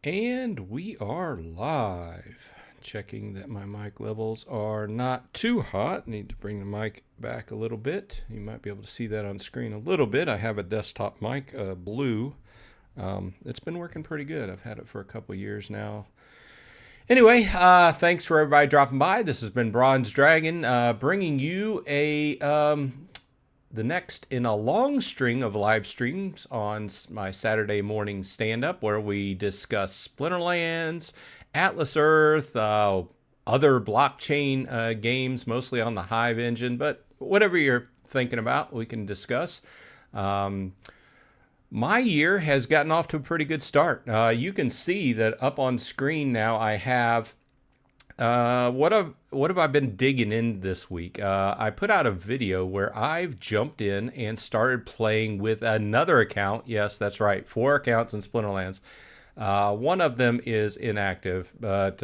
And we are live. Checking that my mic levels are not too hot. Need to bring the mic back a little bit. You might be able to see that on screen a little bit. I have a desktop mic, blue. It's been working pretty good. I've had it for a couple years now. Anyway, thanks for everybody dropping by. This has been Bronze Dragon, bringing you the next in a long string of live streams on my Saturday morning stand-up, where we discuss Splinterlands, Atlas Earth, other blockchain games, mostly on the Hive engine, but whatever you're thinking about, we can discuss. My year has gotten off to a pretty good start. You can see that up on screen now I have what have I been digging in this week? I put out a video where I've jumped in and started playing with another account. Yes, that's right, 4 accounts in Splinterlands. One of them is inactive, but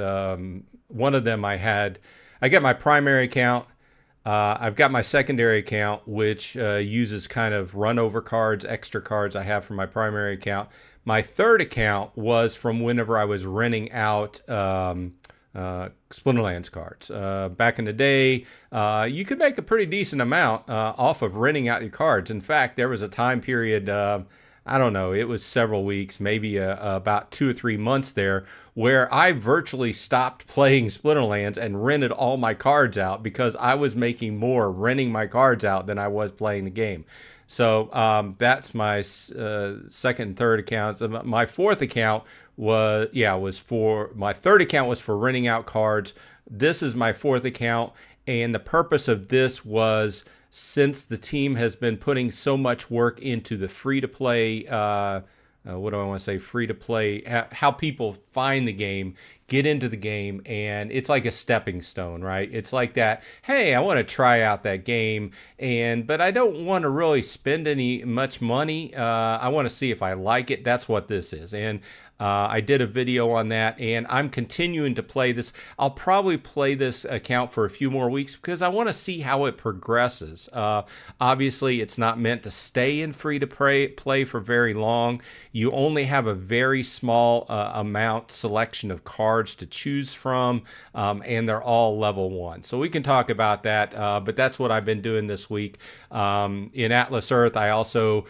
one of them I got my primary account. I've got my secondary account, which uses kind of run over cards, extra cards I have from my primary account. My third account was from whenever I was renting out Splinterlands cards. Back in the day, you could make a pretty decent amount off of renting out your cards. In fact, there was a time period, I don't know, it was several weeks, maybe about 2 or 3 months there, where I virtually stopped playing Splinterlands and rented all my cards out because I was making more renting my cards out than I was playing the game. So that's my second and third accounts. My fourth account was for my third account was for renting out cards. This is my fourth account, and the purpose of this was, since the team has been putting so much work into the free-to-play, what do I want to say, free-to-play, how people find the game, get into the game, and it's like a stepping stone, right? It's like that, hey, I want to try out that game, but I don't want to really spend much money. I want to see if I like it. That's what this is. And I did a video on that, and I'm continuing to play this. I'll probably play this account for a few more weeks because I want to see how it progresses. Obviously, it's not meant to stay in free-to-play for very long. You only have a very small selection of cards to choose from, and they're all level 1. So we can talk about that, but that's what I've been doing this week. In Atlas Earth, I also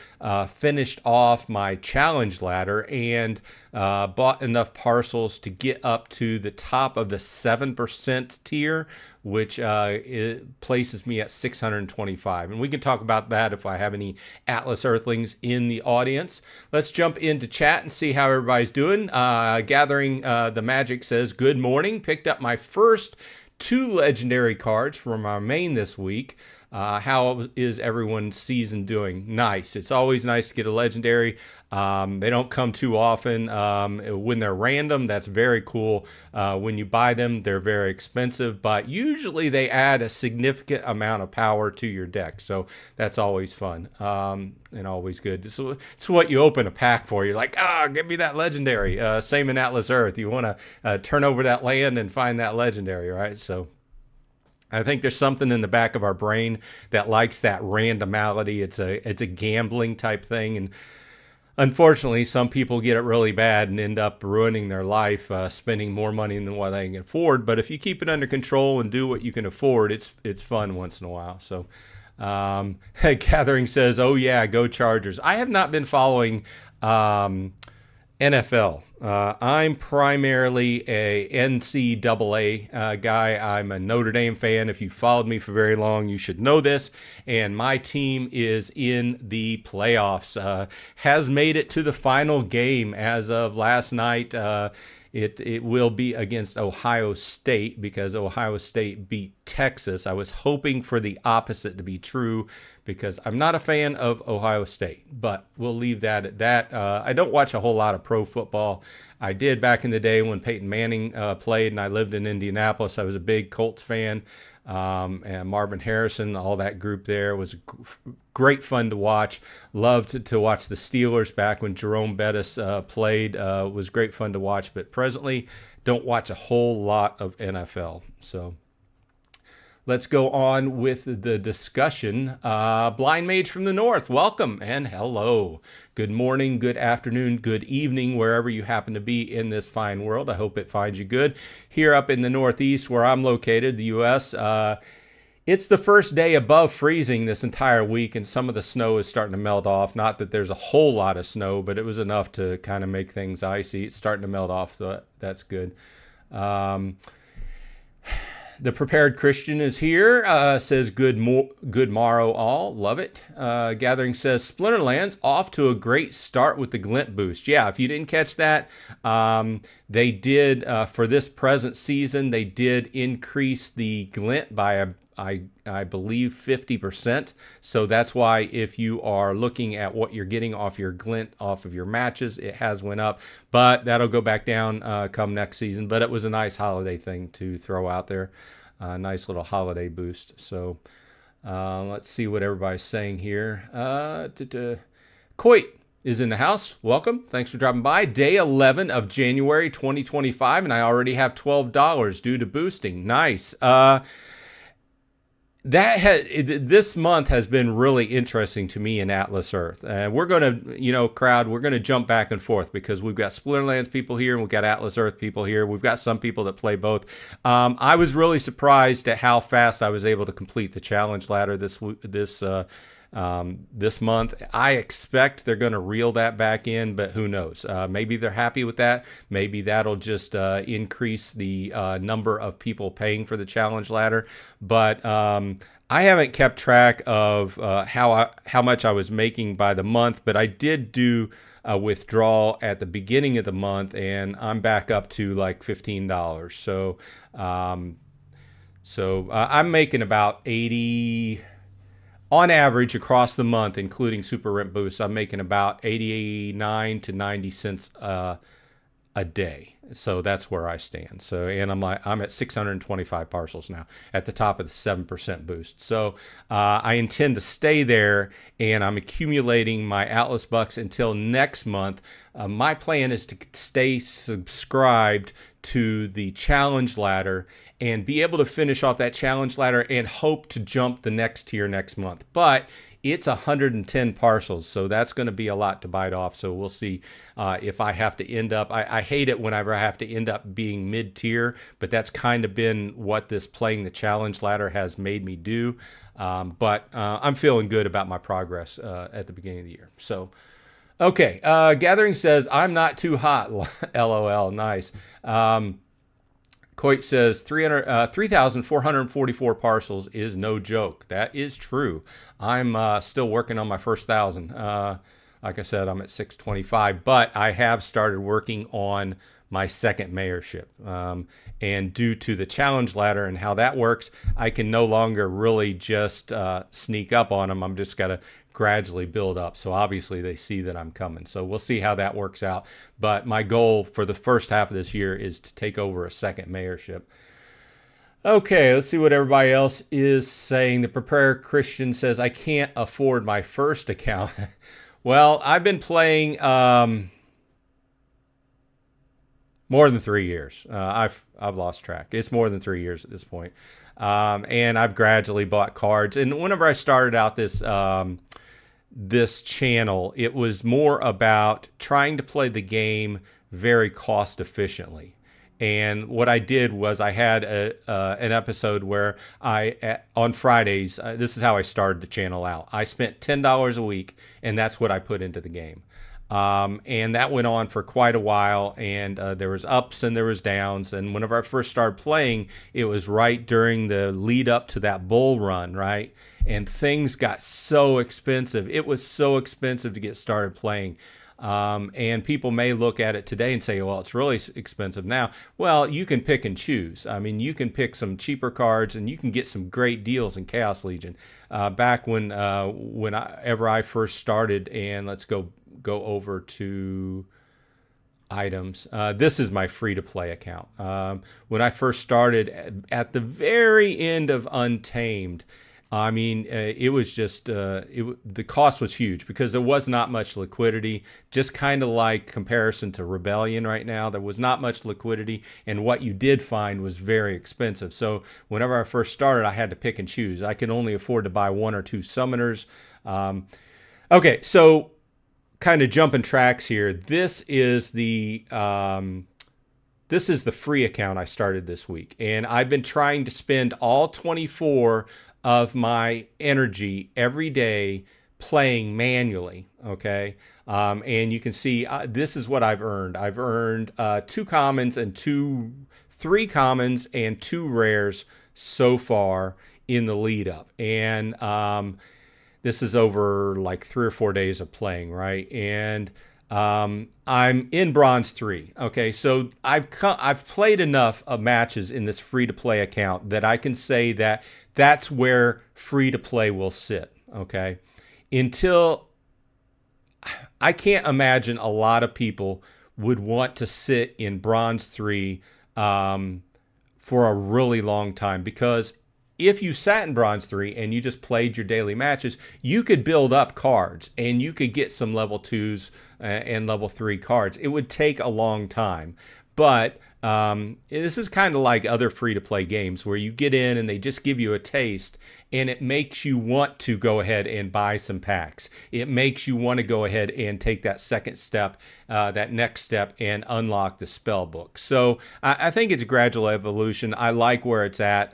finished off my challenge ladder and bought enough parcels to get up to the top of the 7% tier, which it places me at 625. And we can talk about that if I have any Atlas Earthlings in the audience. Let's jump into chat and see how everybody's doing. Gathering the Magic says, good morning. Picked up my first 2 legendary cards from our main this week. How is everyone's season doing? Nice. It's always nice to get a legendary. They don't come too often. When they're random, that's very cool. When you buy them, they're very expensive, but usually they add a significant amount of power to your deck. So that's always fun and always good. So it's what you open a pack for. You're like, give me that legendary. Same in Atlas Earth. You want to turn over that land and find that legendary, right? So I think there's something in the back of our brain that likes that randomity. It's a gambling type thing, and unfortunately, some people get it really bad and end up ruining their life, spending more money than what they can afford. But if you keep it under control and do what you can afford, it's fun once in a while. So, Gathering says, "Oh yeah, go Chargers." I have not been following NFL. I'm primarily a NCAA guy. I'm a Notre Dame fan. If you followed me for very long, you should know this. And my team is in the playoffs. Has made it to the final game as of last night. It will be against Ohio State because Ohio State beat Texas. I was hoping for the opposite to be true because I'm not a fan of Ohio State, but we'll leave that at that. I don't watch a whole lot of pro football. I did back in the day when Peyton Manning played and I lived in Indianapolis. I was a big Colts fan. And Marvin Harrison, all that group there was great fun to watch. Loved to watch the Steelers back when Jerome Bettis played. Was great fun to watch, but presently don't watch a whole lot of NFL. So let's go on with the discussion. Blind Mage from the North, welcome and hello. Good morning, good afternoon, good evening, wherever you happen to be in this fine world. I hope it finds you good. Here up in the Northeast, where I'm located, the U.S., it's the first day above freezing this entire week, and some of the snow is starting to melt off. Not that there's a whole lot of snow, but it was enough to kind of make things icy. It's starting to melt off, so that's good. The Prepared Christian is here, says good morrow all, love it. Gathering says Splinterlands off to a great start with the glint boost. Yeah, if you didn't catch that, they did, for this present season, they did increase the glint by I believe 50%. So that's why if you are looking at what you're getting off your glint off of your matches, it has went up, but that'll go back down come next season. But it was a nice holiday thing to throw out there. Nice little holiday boost. So let's see what everybody's saying here. Coit is in the house. Welcome. Thanks for dropping by. Day 11 of January 2025, and I already have $12 due to boosting. Nice. This month has been really interesting to me in Atlas Earth. We're going to, crowd, we're going to jump back and forth because we've got Splinterlands people here and we've got Atlas Earth people here. We've got some people that play both. I was really surprised at how fast I was able to complete the challenge ladder this month. I expect they're going to reel that back in, but who knows? Maybe they're happy with that. Maybe that'll just increase the number of people paying for the challenge ladder. But I haven't kept track of how much I was making by the month, but I did do a withdrawal at the beginning of the month, and I'm back up to like $15. So I'm making about 80. On average, across the month, including Super Rent Boosts, I'm making about 89 to 90 cents a day. So that's where I stand. So, and I'm at 625 parcels now, at the top of the 7% boost. So I intend to stay there, and I'm accumulating my Atlas bucks until next month. My plan is to stay subscribed to the challenge ladder and be able to finish off that challenge ladder and hope to jump the next tier next month. But it's 110 parcels, so that's going to be a lot to bite off. So we'll see if I have to end up. I hate it whenever I have to end up being mid-tier, but that's kind of been what this playing the challenge ladder has made me do. But I'm feeling good about my progress at the beginning of the year. So, okay, Gathering says, I'm not too hot, LOL, nice. Coit says 3,444 parcels is no joke. That is true. I'm still working on my first 1,000. Like I said, I'm at 625, but I have started working on my second mayorship. And due to the challenge ladder and how that works, I can no longer really just sneak up on them. I'm just got to gradually build up. So obviously they see that I'm coming. So we'll see how that works out. But my goal for the first half of this year is to take over a second mayorship. Okay, let's see what everybody else is saying. The Prepared Christian says, I can't afford my first account. Well, I've been playing more than 3 years. I've lost track. It's more than 3 years at this point. And I've gradually bought cards. And whenever I started out this channel, it was more about trying to play the game very cost efficiently. And what I did was I had an episode where on Fridays, this is how I started the channel out. I spent $10 a week, and that's what I put into the game. And that went on for quite a while, and there was ups and there was downs. And whenever I first started playing, it was right during the lead up to that bull run, right? And things got so expensive. It was so expensive to get started playing. And people may look at it today and say, well, it's really expensive now. Well, you can pick and choose. I mean, you can pick some cheaper cards and you can get some great deals in Chaos Legion. Back whenever I first started, and let's go over to items. This is my free-to-play account. When I first started at the very end of Untamed, I mean, it was just the cost was huge because there was not much liquidity. Just kind of like comparison to Rebellion right now, there was not much liquidity, and what you did find was very expensive. So whenever I first started, I had to pick and choose. I could only afford to buy 1 or 2 summoners. Okay, so kind of jumping tracks here. This is the free account I started this week, and I've been trying to spend all 24 of my energy every day playing manually. Okay, and you can see this is what I've earned. I've earned 2 commons and 3 commons and 2 rares so far in the lead up, and this is over like 3 or 4 days of playing, right? And I'm in Bronze 3. Okay, so I've played enough of matches in this free-to-play account that I can say that that's where free-to-play will sit, okay? Until I can't imagine a lot of people would want to sit in Bronze 3 for a really long time, because if you sat in Bronze 3 and you just played your daily matches, you could build up cards and you could get some level 2s and level 3 cards. It would take a long time. But this is kind of like other free-to-play games where you get in and they just give you a taste, and it makes you want to go ahead and buy some packs. It makes you want to go ahead and take that second step, that next step, and unlock the spell book. So I think it's a gradual evolution. I like where it's at.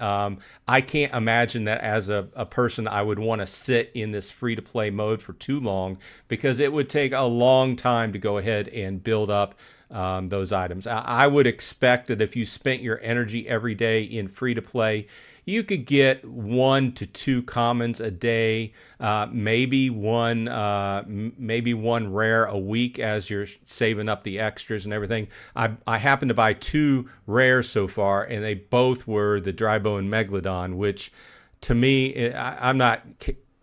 I can't imagine that as a person I would want to sit in this free-to-play mode for too long, because it would take a long time to go ahead and build up those items. I would expect that if you spent your energy every day in free-to-play, you could get 1 to 2 commons a day, maybe one rare a week as you're saving up the extras and everything. I happened to buy 2 rares so far, and they both were the Drybone Megalodon, which to me, I'm not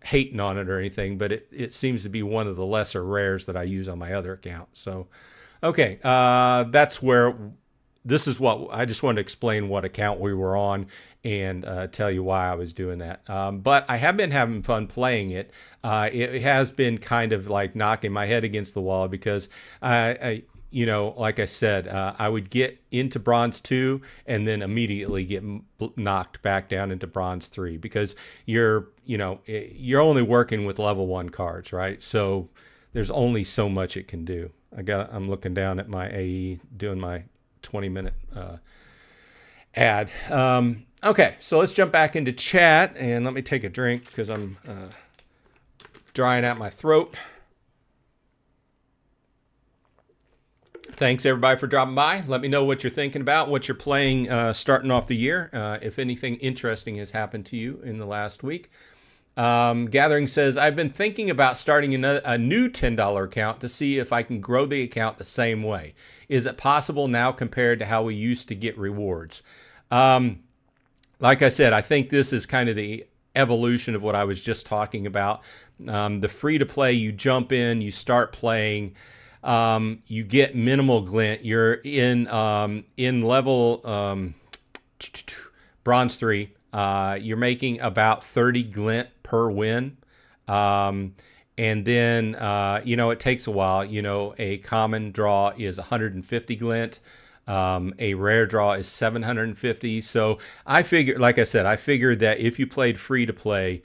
hating on it or anything, but it seems to be one of the lesser rares that I use on my other account. So, okay, that's where. This is what I just wanted to explain what account we were on and tell you why I was doing that. But I have been having fun playing it. It has been kind of like knocking my head against the wall because like I said, I would get into Bronze 2 and then immediately get knocked back down into Bronze 3 because you're only working with level 1 cards, right? So there's only so much it can do. I'm looking down at my AE doing my 20-minute ad. Okay, so let's jump back into chat and let me take a drink because I'm drying out my throat. Thanks everybody for dropping by. Let me know what you're thinking about, what you're playing starting off the year, if anything interesting has happened to you in the last week. Gathering says, I've been thinking about starting a new $10 account to see if I can grow the account the same way. Is it possible now compared to how we used to get rewards? Like I said, I think this is kind of the evolution of what I was just talking about. The free-to-play, you jump in, you start playing, you get minimal glint. You're in level Bronze 3. You're making about 30 glint per win. And then, it takes a while. A common draw is 150 glint. A rare draw is 750. So I figured, like I said, I figured that if you played free to play,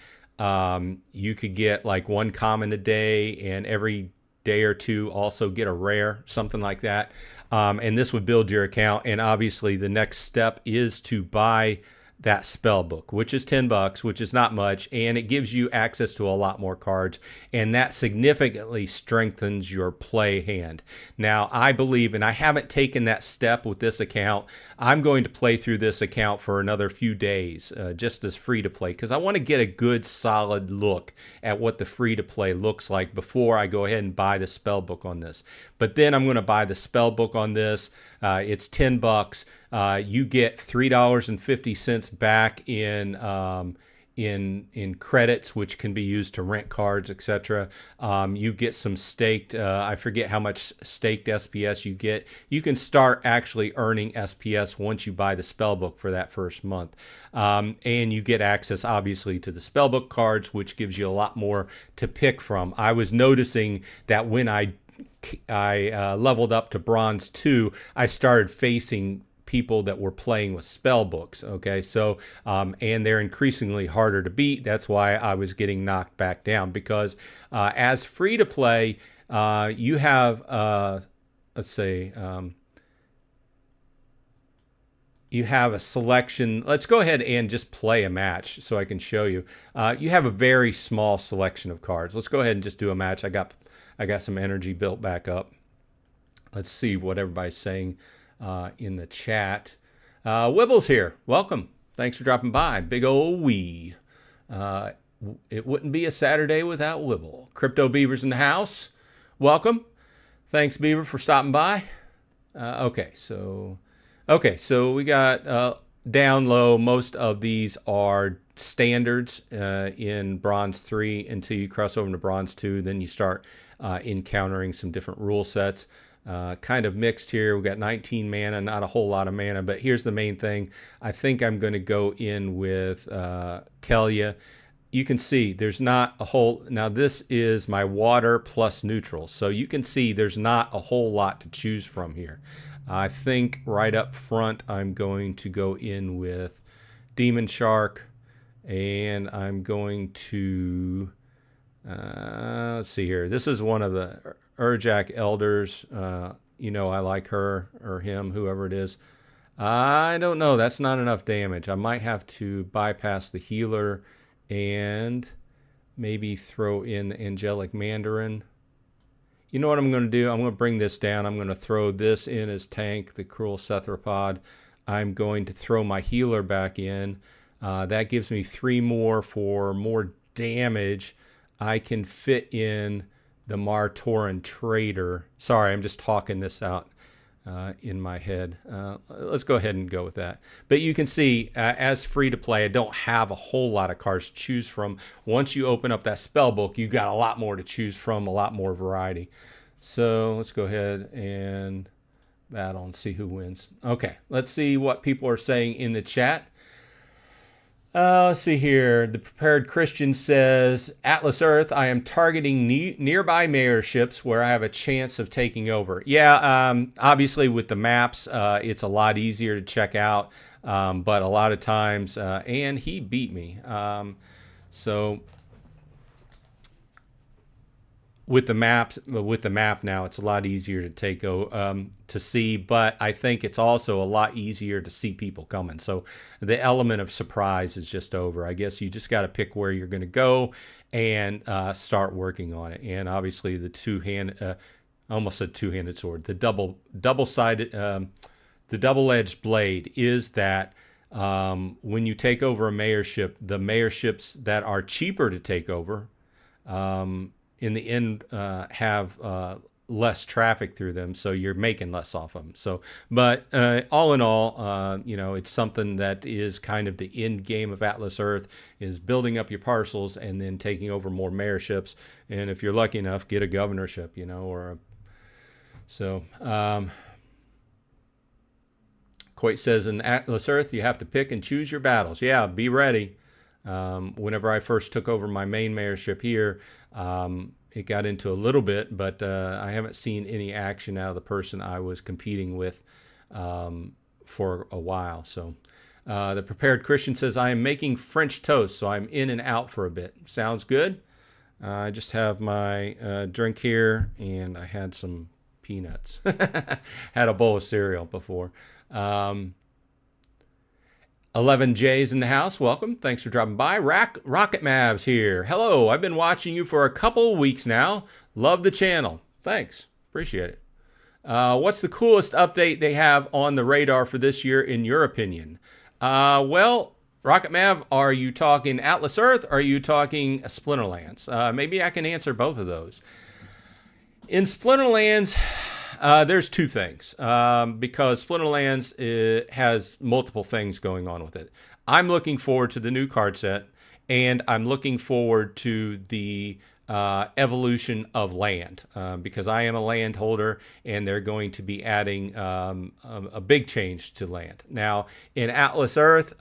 you could get like 1 common a day and every day or 2 also get a rare, something like that. And this would build your account. And obviously the next step is to buy that spell book, which is $10, which is not much, and it gives you access to a lot more cards, and that significantly strengthens your play hand. Now, I believe, and I haven't taken that step with this account, I'm going to play through this account for another few days, just as free to play, because I want to get a good solid look at what the free to play looks like before I go ahead and buy the spell book on this. But then I'm going to buy the spell book on this. It's $10. You get $3.50 back in in credits, which can be used to rent cards, etc. You get some staked, I forget how much staked SPS you get. You can start actually earning SPS once you buy the spellbook for that first month. And you get access, obviously, to the spellbook cards, which gives you a lot more to pick from. I was noticing that when I leveled up to Bronze 2, I started facing people that were playing with spell books. Okay, so and they're increasingly harder to beat. That's why I was getting knocked back down, because as free to play, you have let's say you have a selection. Let's go ahead and just play a match so I can show you. You have a very small selection of cards. Let's go ahead and just do a match. I got some energy built back up. Let's see what everybody's saying in the chat. Wibble's here. Welcome. Thanks for dropping by. Big ol' wee. It wouldn't be a Saturday without Wibble. Crypto Beaver's in the house. Welcome. Thanks, Beaver, for stopping by. Okay, so we got down low. Most of these are standards in Bronze 3 until you cross over to Bronze 2. Then you start encountering some different rule sets. Kind of mixed here. We got 19 mana, not a whole lot of mana, but here's the main thing. I think I'm going to go in with Kelia. You can see there's not a whole, now this is my water plus neutral, so you can see there's not a whole lot to choose from here. I think right up front I'm going to go in with Demon Shark, and I'm going to let's see here. This is one of the Urjak Elders. You know, I like her or him, whoever it is. I don't know. That's not enough damage. I might have to bypass the healer and maybe throw in the Angelic Mandarin. You know what I'm going to do? I'm going to bring this down. I'm going to throw this in as tank, the Cruel Cephalopod. I'm going to throw my healer back in. That gives me 3 more for more damage. I can fit in the Martoran Trader. Sorry, I'm just talking this out in my head. Let's go ahead and go with that. But you can see, as free to play, I don't have a whole lot of cards to choose from. Once you open up that spell book, you've got a lot more to choose from, a lot more variety. So let's go ahead and battle and see who wins. Okay, let's see what people are saying in the chat. Let's see here. The Prepared Christian says, Atlas Earth, I am targeting nearby mayorships where I have a chance of taking over. Yeah, obviously with the maps, it's a lot easier to check out. But a lot of times, and he beat me. So with the map now, it's a lot easier to see, but I think it's also a lot easier to see people coming. So the element of surprise is just over. I guess you just got to pick where you're going to go and start working on it. And obviously the almost said two-handed sword, the double-sided, the double-edged blade is that when you take over a mayorship, the mayorships that are cheaper to take over, in the end, have less traffic through them, so you're making less off them. So, but all in all, you know, it's something that is kind of the end game of Atlas Earth, is building up your parcels and then taking over more mayorships. And if you're lucky enough, get a governorship, you know, or so. Coit says, in Atlas Earth, you have to pick and choose your battles. Yeah, be ready. Whenever I first took over my main mayorship here, it got into a little bit, but I haven't seen any action out of the person I was competing with for a while. So the Prepared Christian says, I am making French toast, so I'm in and out for a bit. Sounds good. I just have my drink here, and I had some peanuts. Had a bowl of cereal before. 11J's in the house. Welcome. Thanks for dropping by. Rocket Mavs here. Hello. I've been watching you for a couple of weeks now. Love the channel. Thanks. Appreciate it. What's the coolest update they have on the radar for this year, in your opinion? Well, Rocket Mav, are you talking Atlas Earth? Or are you talking Splinterlands? Maybe I can answer both of those. In Splinterlands, there's two things, because Splinterlands has multiple things going on with it. I'm looking forward to the new card set, and I'm looking forward to the evolution of land, because I am a landholder, and they're going to be adding a big change to land. Now, in Atlas Earth,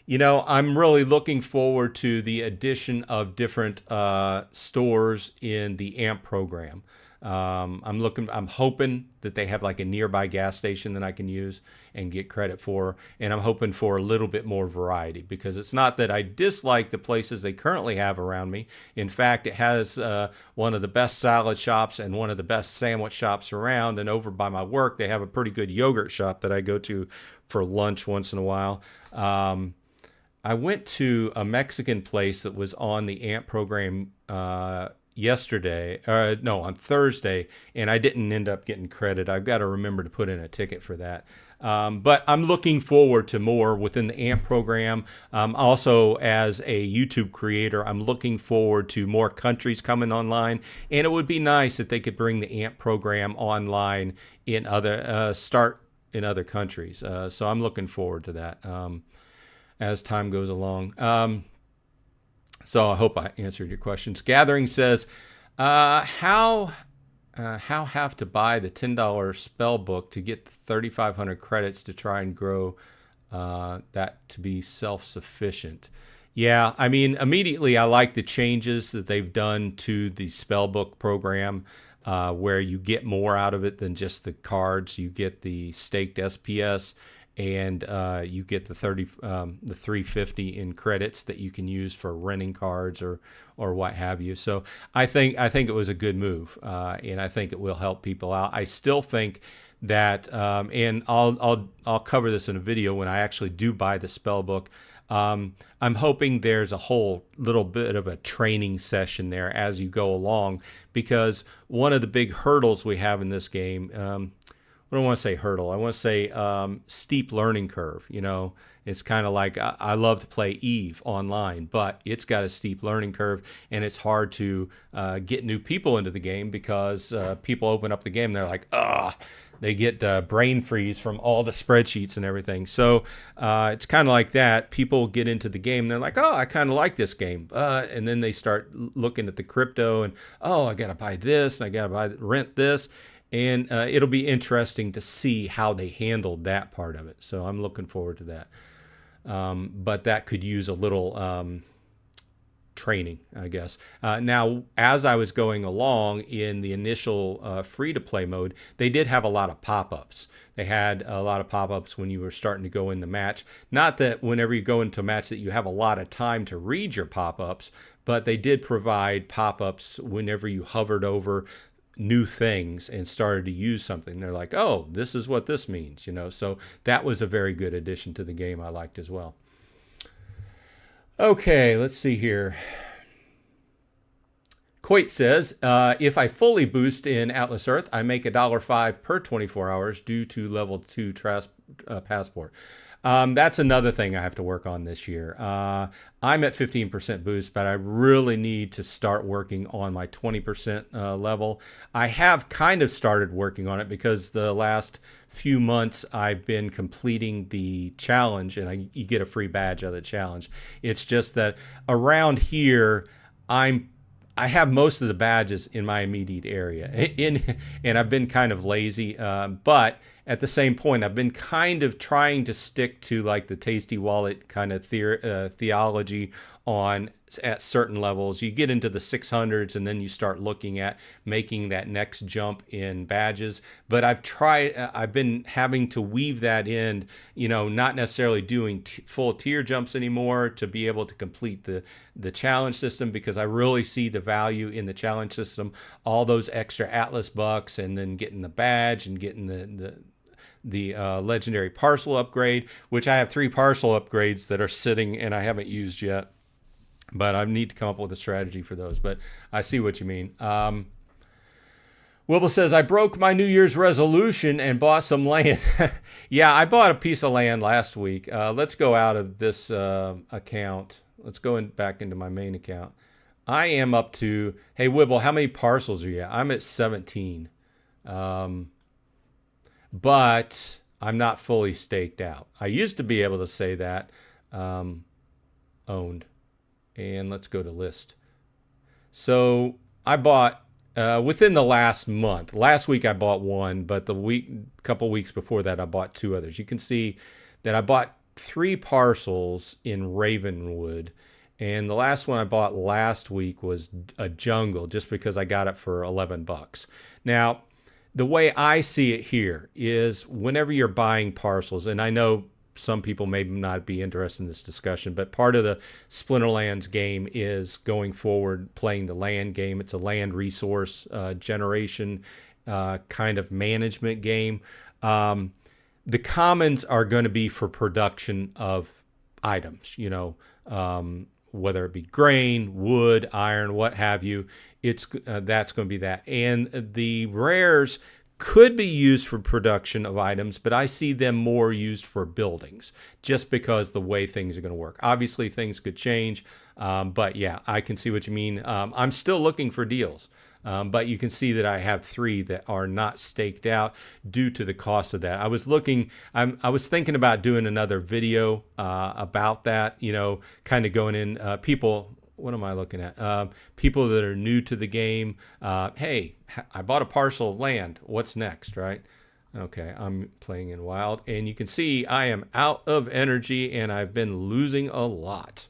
you know, I'm really looking forward to the addition of different stores in the AMP program. I'm hoping that they have like a nearby gas station that I can use and get credit for. And I'm hoping for a little bit more variety, because it's not that I dislike the places they currently have around me. In fact, it has one of the best salad shops and one of the best sandwich shops around. And over by my work, they have a pretty good yogurt shop that I go to for lunch once in a while. I went to a Mexican place that was on the AMP program on Thursday, and I didn't end up getting credit. I've got to remember to put in a ticket for that. But I'm looking forward to more within the AMP program. Also, as a YouTube creator, I'm looking forward to more countries coming online, and it would be nice if they could bring the AMP program online in other countries. So I'm looking forward to that as time goes along. So I hope I answered your questions. Gathering says, how have to buy the $10 spell book to get the 3,500 credits to try and grow that to be self-sufficient? Yeah, I mean, immediately I like the changes that they've done to the spellbook program, where you get more out of it than just the cards. You get the staked SPS, and you get the 350 in credits that you can use for renting cards or what have you. So I think it was a good move, and I think it will help people out. I still think that, and I'll cover this in a video when I actually do buy the spell book. I'm hoping there's a whole little bit of a training session there as you go along, because one of the big hurdles we have in this game, I don't want to say hurdle. I want to say steep learning curve. You know, it's kind of like I love to play Eve online, but it's got a steep learning curve, and it's hard to get new people into the game, because people open up the game and they're like, they get brain freeze from all the spreadsheets and everything. So it's kind of like that. People get into the game and they're like, I kind of like this game. And then they start looking at the crypto and, I got to buy this and I got to rent this. And it'll be interesting to see how they handled that part of it. So I'm looking forward to that. But that could use a little training, I guess. Now, as I was going along in the initial free-to-play mode, they did have a lot of pop-ups. They had a lot of pop-ups when you were starting to go in the match. Not that whenever you go into a match that you have a lot of time to read your pop-ups, but they did provide pop-ups whenever you hovered over new things and started to use something. They're like, this is what this means, you know. So that was a very good addition to the game. I liked as well. Okay, let's see here. Coit says, if I fully boost in Atlas Earth, I make $1.05 per 24 hours due to level 2 passport. That's another thing I have to work on this year. I'm at 15% boost, but I really need to start working on my 20% level. I have kind of started working on it because the last few months I've been completing the challenge, and you get a free badge out of the challenge. It's just that around here, I have most of the badges in my immediate area, and I've been kind of lazy, but at the same point, I've been kind of trying to stick to like the Tasty Wallet kind of theology at certain levels. You get into the 600s and then you start looking at making that next jump in badges. But I've been having to weave that in, you know, not necessarily doing full tier jumps anymore to be able to complete the challenge system, because I really see the value in the challenge system, all those extra Atlas bucks, and then getting the badge and getting the legendary parcel upgrade, which I have 3 parcel upgrades that are sitting and I haven't used yet. But I need to come up with a strategy for those. But I see what you mean. Wibble says, I broke my New Year's resolution and bought some land. Yeah, I bought a piece of land last week. Let's go out of this account. Let's go back into my main account. I am up to, hey, Wibble, how many parcels are you at? I'm at 17. But I'm not fully staked out. I used to be able to say that. owned. And let's go to list. So I bought within the last month. Last week I bought one, but couple weeks before that I bought two others. You can see that I bought 3 parcels in Ravenwood, and the last one I bought last week was a jungle, just because I got it for $11. Now, the way I see it here is whenever you're buying parcels, and I know some people may not be interested in this discussion, but part of the Splinterlands game is going forward playing the land game. It's a land resource generation kind of management game. The commons are going to be for production of items, you know, whether it be grain, wood, iron, what have you. That's going to be that. And the rares could be used for production of items, but I see them more used for buildings, just because the way things are going to work. Obviously, things could change, but yeah, I can see what you mean. I'm still looking for deals, but you can see that I have 3 that are not staked out due to the cost of that. I was thinking about doing another video about that, you know, kind of going in, what am I looking at? People that are new to the game. Hey, I bought a parcel of land. What's next, right? Okay, I'm playing in wild, and you can see I am out of energy, and I've been losing a lot.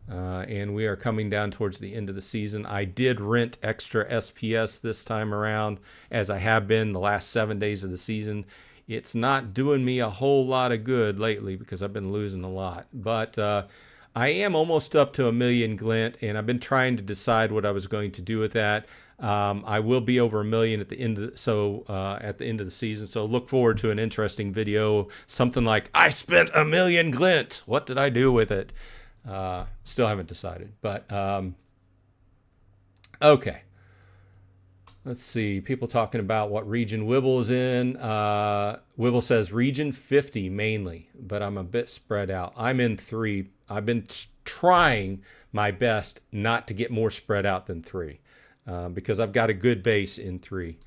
And we are coming down towards the end of the season. I did rent extra SPS this time around, as I have been the last 7 days of the season. It's not doing me a whole lot of good lately because I've been losing a lot. But I am almost up to 1 million glint, and I've been trying to decide what I was going to do with that. I will be over 1 million at the end of the season. So look forward to an interesting video, something like I spent 1 million glint. What did I do with it? Still haven't decided, but okay. Let's see. People talking about what region Wibble is in. Wibble says region 50 mainly, but I'm a bit spread out. I'm in 3. I've been trying my best not to get more spread out than 3, because I've got a good base in 3.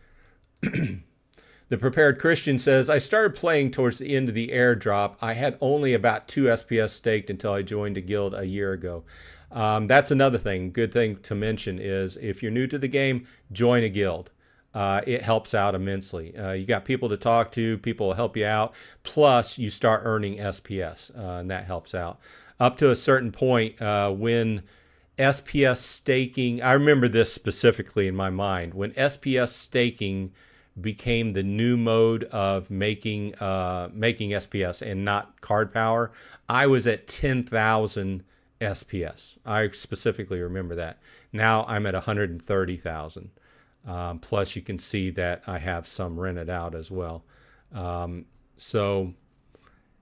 The Prepared Christian says, I started playing towards the end of the airdrop. I had only about 2 SPS staked until I joined a guild a year ago. That's another thing. Good thing to mention is if you're new to the game, join a guild. It helps out immensely. You got people to talk to, people will help you out. Plus, you start earning SPS, and that helps out. Up to a certain point, when SPS staking, I remember this specifically in my mind, when SPS staking became the new mode of making SPS and not card power, I was at 10,000 SPS. I specifically remember that. Now I'm at 130,000. Plus you can see that I have some rented out as well. And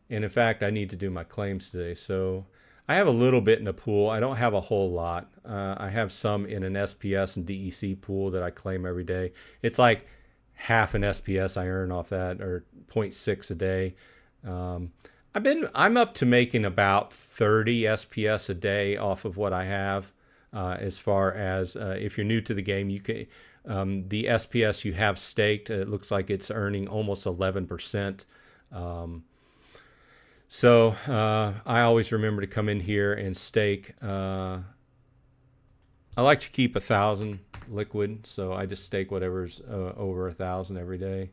in fact, I need to do my claims today. So I have a little bit in the pool. I don't have a whole lot. I have some in an SPS and DEC pool that I claim every day. It's like half an SPS I earn off that, or 0.6 a day. I'm up to making about 30 SPS a day off of what I have. As far as if you're new to the game, you can the SPS you have staked, it looks like it's earning almost 11%. So I always remember to come in here and stake. I like to keep 1,000 liquid, so I just stake whatever's over 1,000 every day.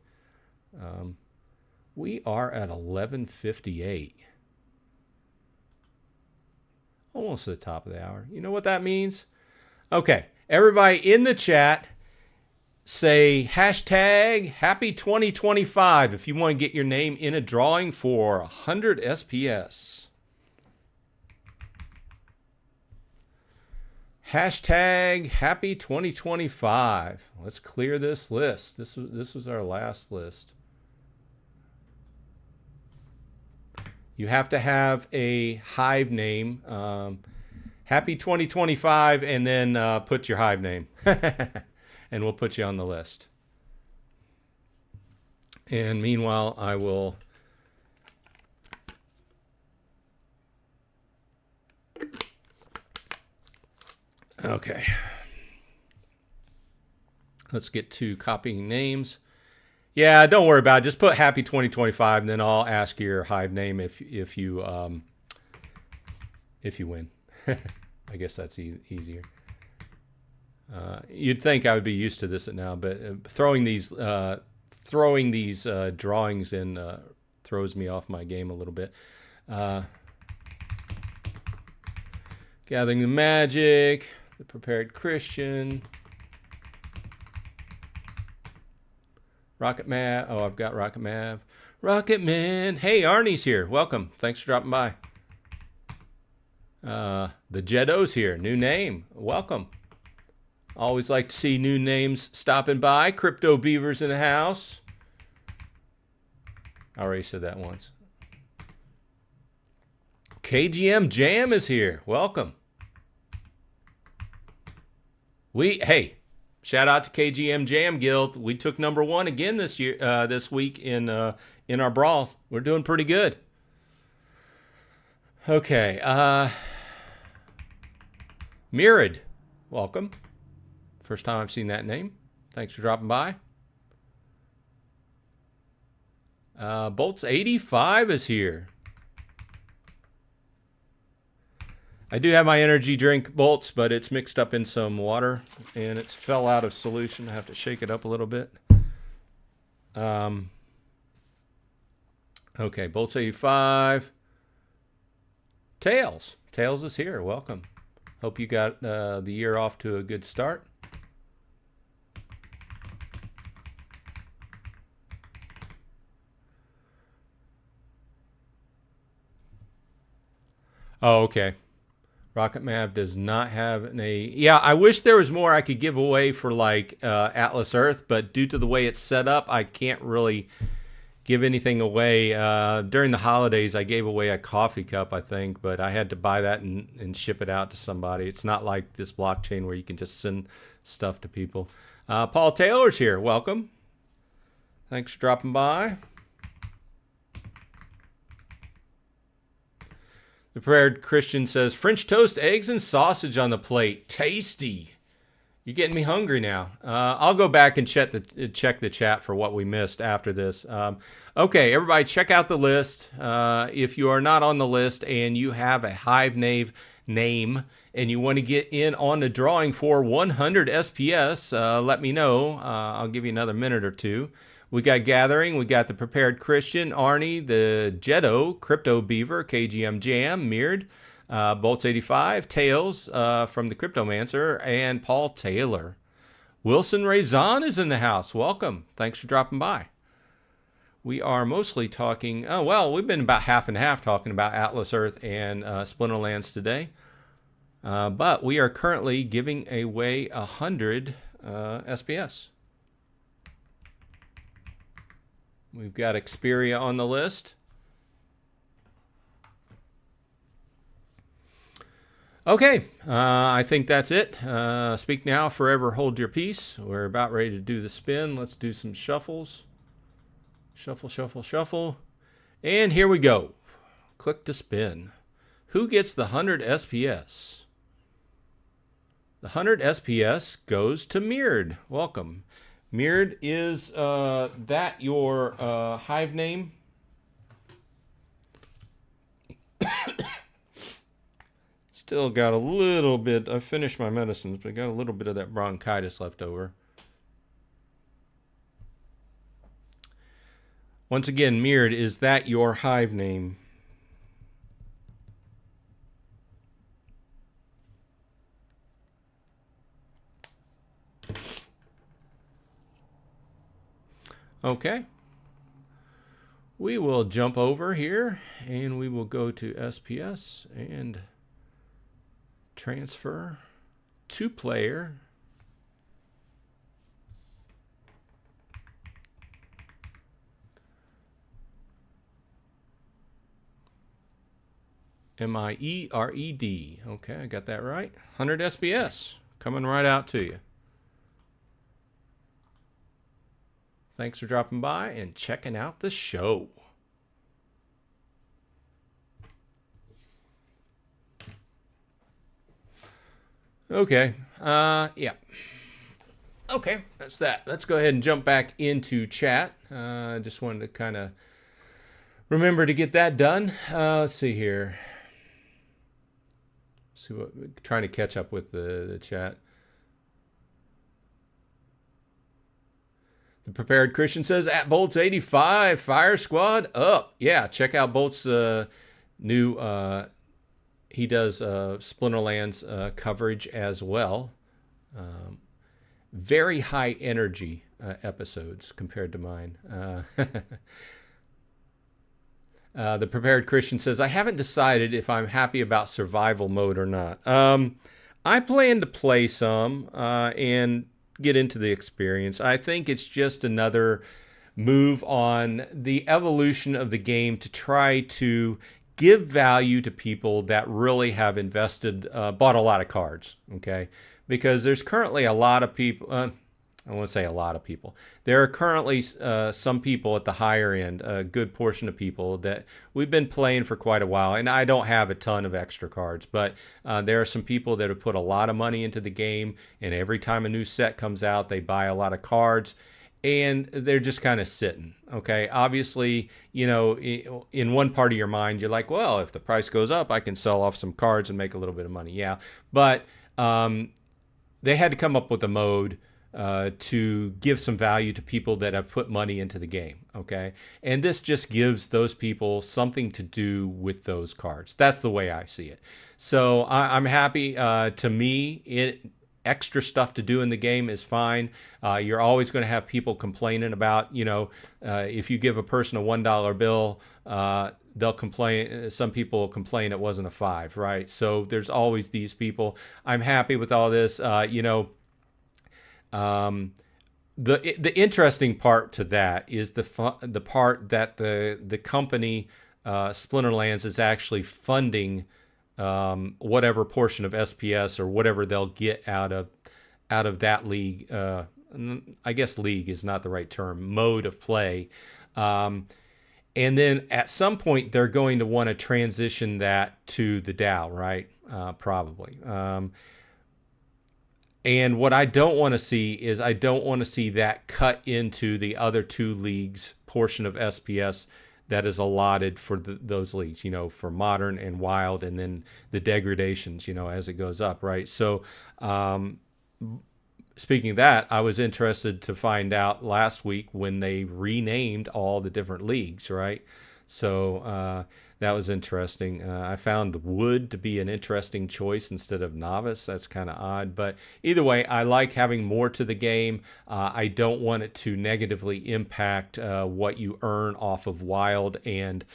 We are at 11:58. Almost at the top of the hour. You know what that means? Okay, everybody in the chat, say hashtag happy 2025 if you want to get your name in a drawing for 100 SPS. Hashtag happy 2025. Let's clear this list. This was our last list. You have to have a Hive name. Happy 2025, and then put your Hive name. And we'll put you on the list. And meanwhile, I will... Okay. Let's get to copying names. Yeah, don't worry about it. Just put happy 2025, and then I'll ask your Hive name if you win. I guess that's easier. You'd think I would be used to this now, but throwing these drawings in throws me off my game a little bit. Gathering the Magic, the Prepared Christian, Rocket Mav. Oh, I've got Rocket Mav. Rocket Man. Hey, Arnie's here. Welcome. Thanks for dropping by. The Jeddo's here. New name. Welcome. Always like to see new names stopping by. Crypto Beaver's in the house. I already said that once. KGM Jam is here. Welcome. Hey, shout out to KGM Jam Guild. We took #1 again this week in our brawl. We're doing pretty good. Okay. Mirad, welcome. First time I've seen that name. Thanks for dropping by. Bolts 85 is here. I do have my energy drink, Bolts, but it's mixed up in some water and it fell out of solution. I have to shake it up a little bit. Okay, Bolts 85. Tails is here. Welcome. Hope you got the year off to a good start. Oh, okay. Rocket Mav does not have yeah, I wish there was more I could give away for like Atlas Earth, but due to the way it's set up, I can't really give anything away. During the holidays, I gave away a coffee cup, I think, but I had to buy that and ship it out to somebody. It's not like this blockchain where you can just send stuff to people. Paul Taylor's here. Welcome. Thanks for dropping by. The Prepared Christian says, French toast, eggs, and sausage on the plate. Tasty. You're getting me hungry now. I'll go back and check the chat for what we missed after this. Okay, everybody, check out the list. If you are not on the list and you have a Hive name and you want to get in on the drawing for 100 SPS, let me know. I'll give you another minute or two. We got Gathering, we got the Prepared Christian, Arnie, the Jeddo, Crypto Beaver, KGM Jam, Mirad, Bolts 85, Tails from the Cryptomancer, and Paul Taylor. Wilson Razan is in the house. Welcome. Thanks for dropping by. We are mostly talking, we've been about half and half talking about Atlas Earth and Splinterlands today. But we are currently giving away 100 SPS. We've got Xperia on the list. Okay, I think that's it. Speak now, forever hold your peace. We're about ready to do the spin. Let's do some shuffles. Shuffle, shuffle, shuffle. And here we go. Click to spin. Who gets the 100 SPS? The 100 SPS goes to Mirad. Welcome. Mirad, is that your Hive name? Still got a little bit. I finished my medicines, but I got a little bit of that bronchitis left over. Once again, Mirad, is that your Hive name? Okay. We will jump over here and we will go to SPS and transfer to player. Mierd. Okay, I got that right. 100 SPS coming right out to you. Thanks for dropping by and checking out the show. Okay. Yeah. Okay, that's that. Let's go ahead and jump back into chat. Just wanted to kind of remember to get that done. Let's see here. See what, trying to catch up with the chat. The Prepared Christian says, at Bolts 85, Fire Squad up. Yeah, check out Bolts' new, he does Splinterlands coverage as well. Very high energy episodes compared to mine. The Prepared Christian says, I haven't decided if I'm happy about survival mode or not. I plan to play some and get into the experience. I think it's just another move on the evolution of the game to try to give value to people that really have invested, bought a lot of cards, okay? Because there's currently a lot of people, I won't say a lot of people. There are currently some people at the higher end, a good portion of people that we've been playing for quite a while, and I don't have a ton of extra cards, but there are some people that have put a lot of money into the game, and every time a new set comes out, they buy a lot of cards, and they're just kind of sitting, okay? Obviously, you know, in one part of your mind, you're like, well, if the price goes up, I can sell off some cards and make a little bit of money. Yeah, but they had to come up with a mode to give some value to people that have put money into the game, okay? And this just gives those people something to do with those cards. That's the way I see it. So I'm happy. To me, extra stuff to do in the game is fine. You're always going to have people complaining about, you know, if you give a person a $1 bill, they'll complain. Some people will complain it wasn't a 5, right? So there's always these people. I'm happy with all this. You know, the interesting part to that is the part that the company Splinterlands is actually funding whatever portion of SPS or whatever they'll get out of that league. I guess league is not the right term. Mode of play. And then at some point they're going to want to transition that to the DAO, right? Probably. And what I don't want to see is I don't want to see that cut into the other two leagues portion of SPS that is allotted for those leagues, you know, for Modern and Wild, and then the degradations, you know, as it goes up, right? So speaking of that, I was interested to find out last week when they renamed all the different leagues, right? So that was interesting. I found Wood to be an interesting choice instead of Novice. That's kind of odd. But either way, I like having more to the game. I don't want it to negatively impact what you earn off of Wild and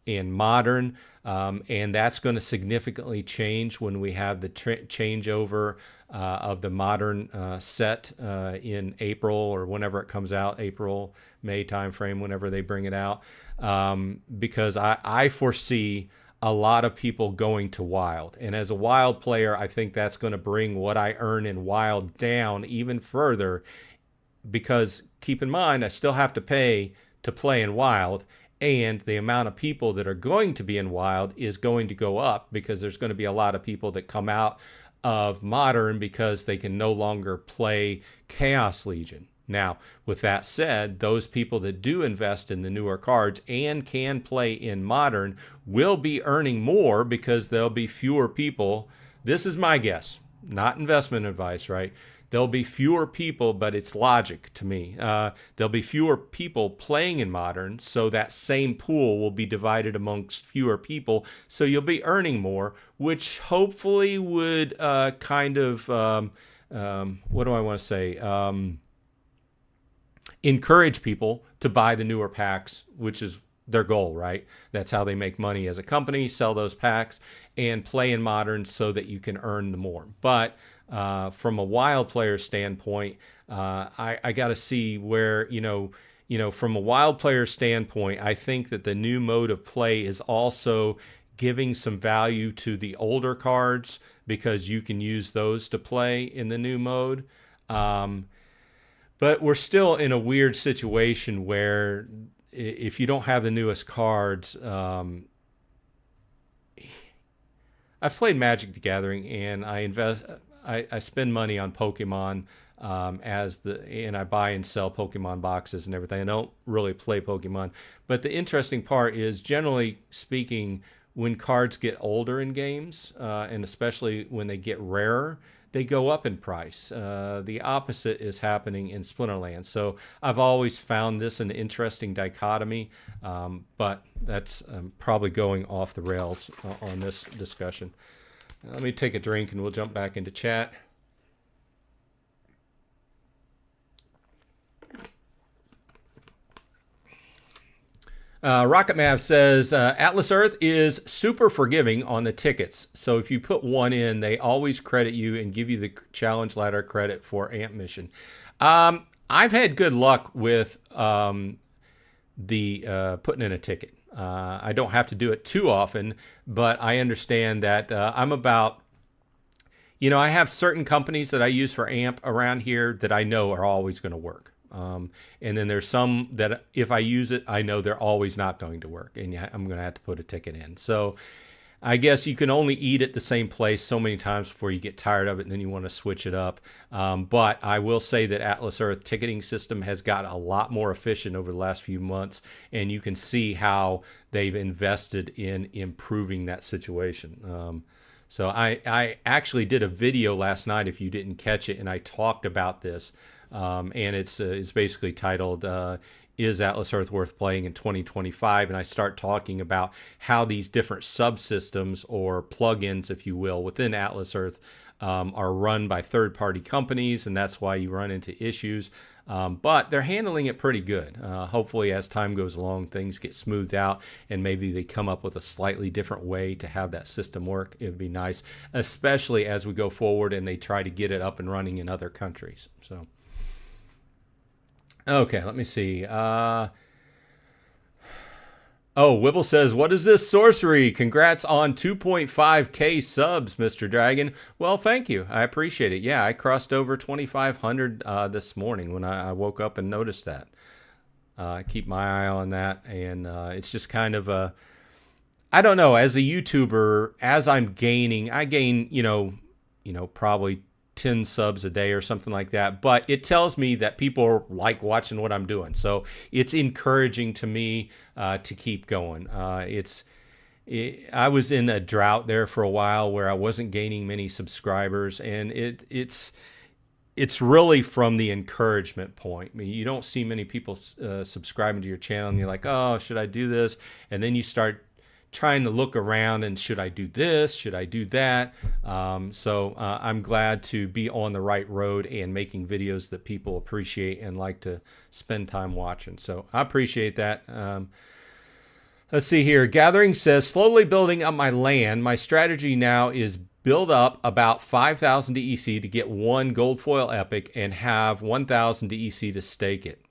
Modern. And that's going to significantly change when we have the changeover of the Modern set in April or whenever it comes out, April, May timeframe, whenever they bring it out. Because I foresee a lot of people going to Wild. And as a Wild player, I think that's going to bring what I earn in Wild down even further. Because keep in mind, I still have to pay to play in Wild. And the amount of people that are going to be in Wild is going to go up because there's going to be a lot of people that come out of Modern because they can no longer play Chaos Legion. Now, with that said, those people that do invest in the newer cards and can play in Modern will be earning more because there'll be fewer people. This is my guess, not investment advice, right? There'll be fewer people, but it's logic to me. There'll be fewer people playing in Modern, so that same pool will be divided amongst fewer people, so you'll be earning more, which hopefully would kind of, what do I want to say, encourage people to buy the newer packs, which is their goal, right? That's how they make money as a company, sell those packs and play in Modern so that you can earn the more. But from a Wild player standpoint, I got to see where, you know, from a Wild player standpoint, I think that the new mode of play is also giving some value to the older cards because you can use those to play in the new mode. But we're still in a weird situation where if you don't have the newest cards, I've played Magic the Gathering and I spend money on Pokemon and I buy and sell Pokemon boxes and everything. I don't really play Pokemon, but the interesting part is, generally speaking, when cards get older in games, and especially when they get rarer, they go up in price. The opposite is happening in Splinterlands. So I've always found this an interesting dichotomy, but that's probably going off the rails on this discussion. Let me take a drink and we'll jump back into chat. Rocket Mav says, Atlas Earth is super forgiving on the tickets. So if you put one in, they always credit you and give you the challenge ladder credit for AMP mission. I've had good luck with putting in a ticket. I don't have to do it too often, but I understand that I'm about, I have certain companies that I use for AMP around here that I know are always going to work. And then there's some that if I use it, I know they're always not going to work, and I'm going to have to put a ticket in. So I guess you can only eat at the same place so many times before you get tired of it, and then you want to switch it up. But I will say that Atlas Earth ticketing system has got a lot more efficient over the last few months, and you can see how they've invested in improving that situation. So I actually did a video last night, if you didn't catch it, and I talked about this. And it's basically titled, Is Atlas Earth Worth Playing in 2025? And I start talking about how these different subsystems or plugins, if you will, within Atlas Earth are run by third-party companies, and that's why you run into issues. But they're handling it pretty good. Hopefully, as time goes along, things get smoothed out, and maybe they come up with a slightly different way to have that system work. It would be nice, especially as we go forward and they try to get it up and running in other countries. So. Okay, let me see. Wibble says, what is this sorcery? Congrats on 2.5K subs, Mr. Dragon. Well, thank you. I appreciate it. Yeah, I crossed over 2,500 this morning when I woke up and noticed that. I keep my eye on that, and it's just kind of a, I don't know, as a YouTuber, as I'm gaining, I gain, probably 10 subs a day or something like that, but it tells me that people like watching what I'm doing, so it's encouraging to me to keep going. I was in a drought there for a while where I wasn't gaining many subscribers, and it's really from the encouragement point. I mean, you don't see many people subscribing to your channel, and you're like, oh, should I do this? And then you start trying to look around and should I do this? Should I do that? So I'm glad to be on the right road and making videos that people appreciate and like to spend time watching. So I appreciate that. Let's see here. Gathering says, slowly building up my land. My strategy now is build up about 5,000 DEC to get one gold foil epic and have 1,000 DEC to stake it.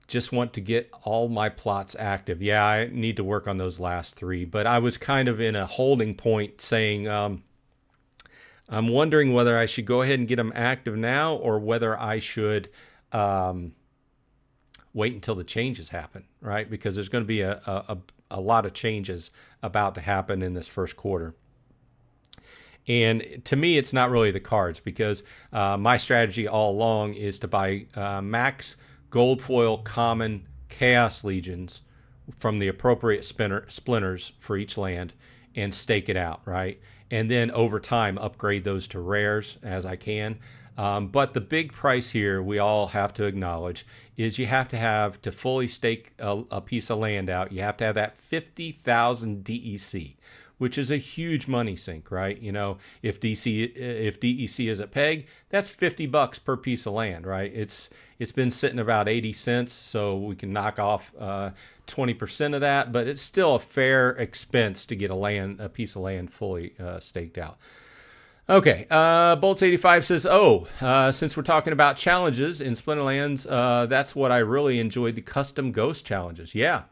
Just want to get all my plots active. Yeah, I need to work on those last three, but I was kind of in a holding point saying, I'm wondering whether I should go ahead and get them active now or whether I should wait until the changes happen, right? Because there's going to be a lot of changes about to happen in this first quarter. And to me, it's not really the cards, because my strategy all along is to buy max gold foil common chaos legions from the appropriate splinters for each land and stake it out, right? And then over time upgrade those to rares as I can. But the big price here we all have to acknowledge is you have to fully stake a piece of land out. You have to have that 50,000 DEC, which is a huge money sink, right? If DEC is a peg, that's $50 per piece of land, right? It's been sitting about 80 cents, so we can knock off 20% of that, but it's still a fair expense to get a piece of land fully staked out. Okay, Bolts85 says, since we're talking about challenges in Splinterlands, that's what I really enjoyed, the custom ghost challenges. Yeah,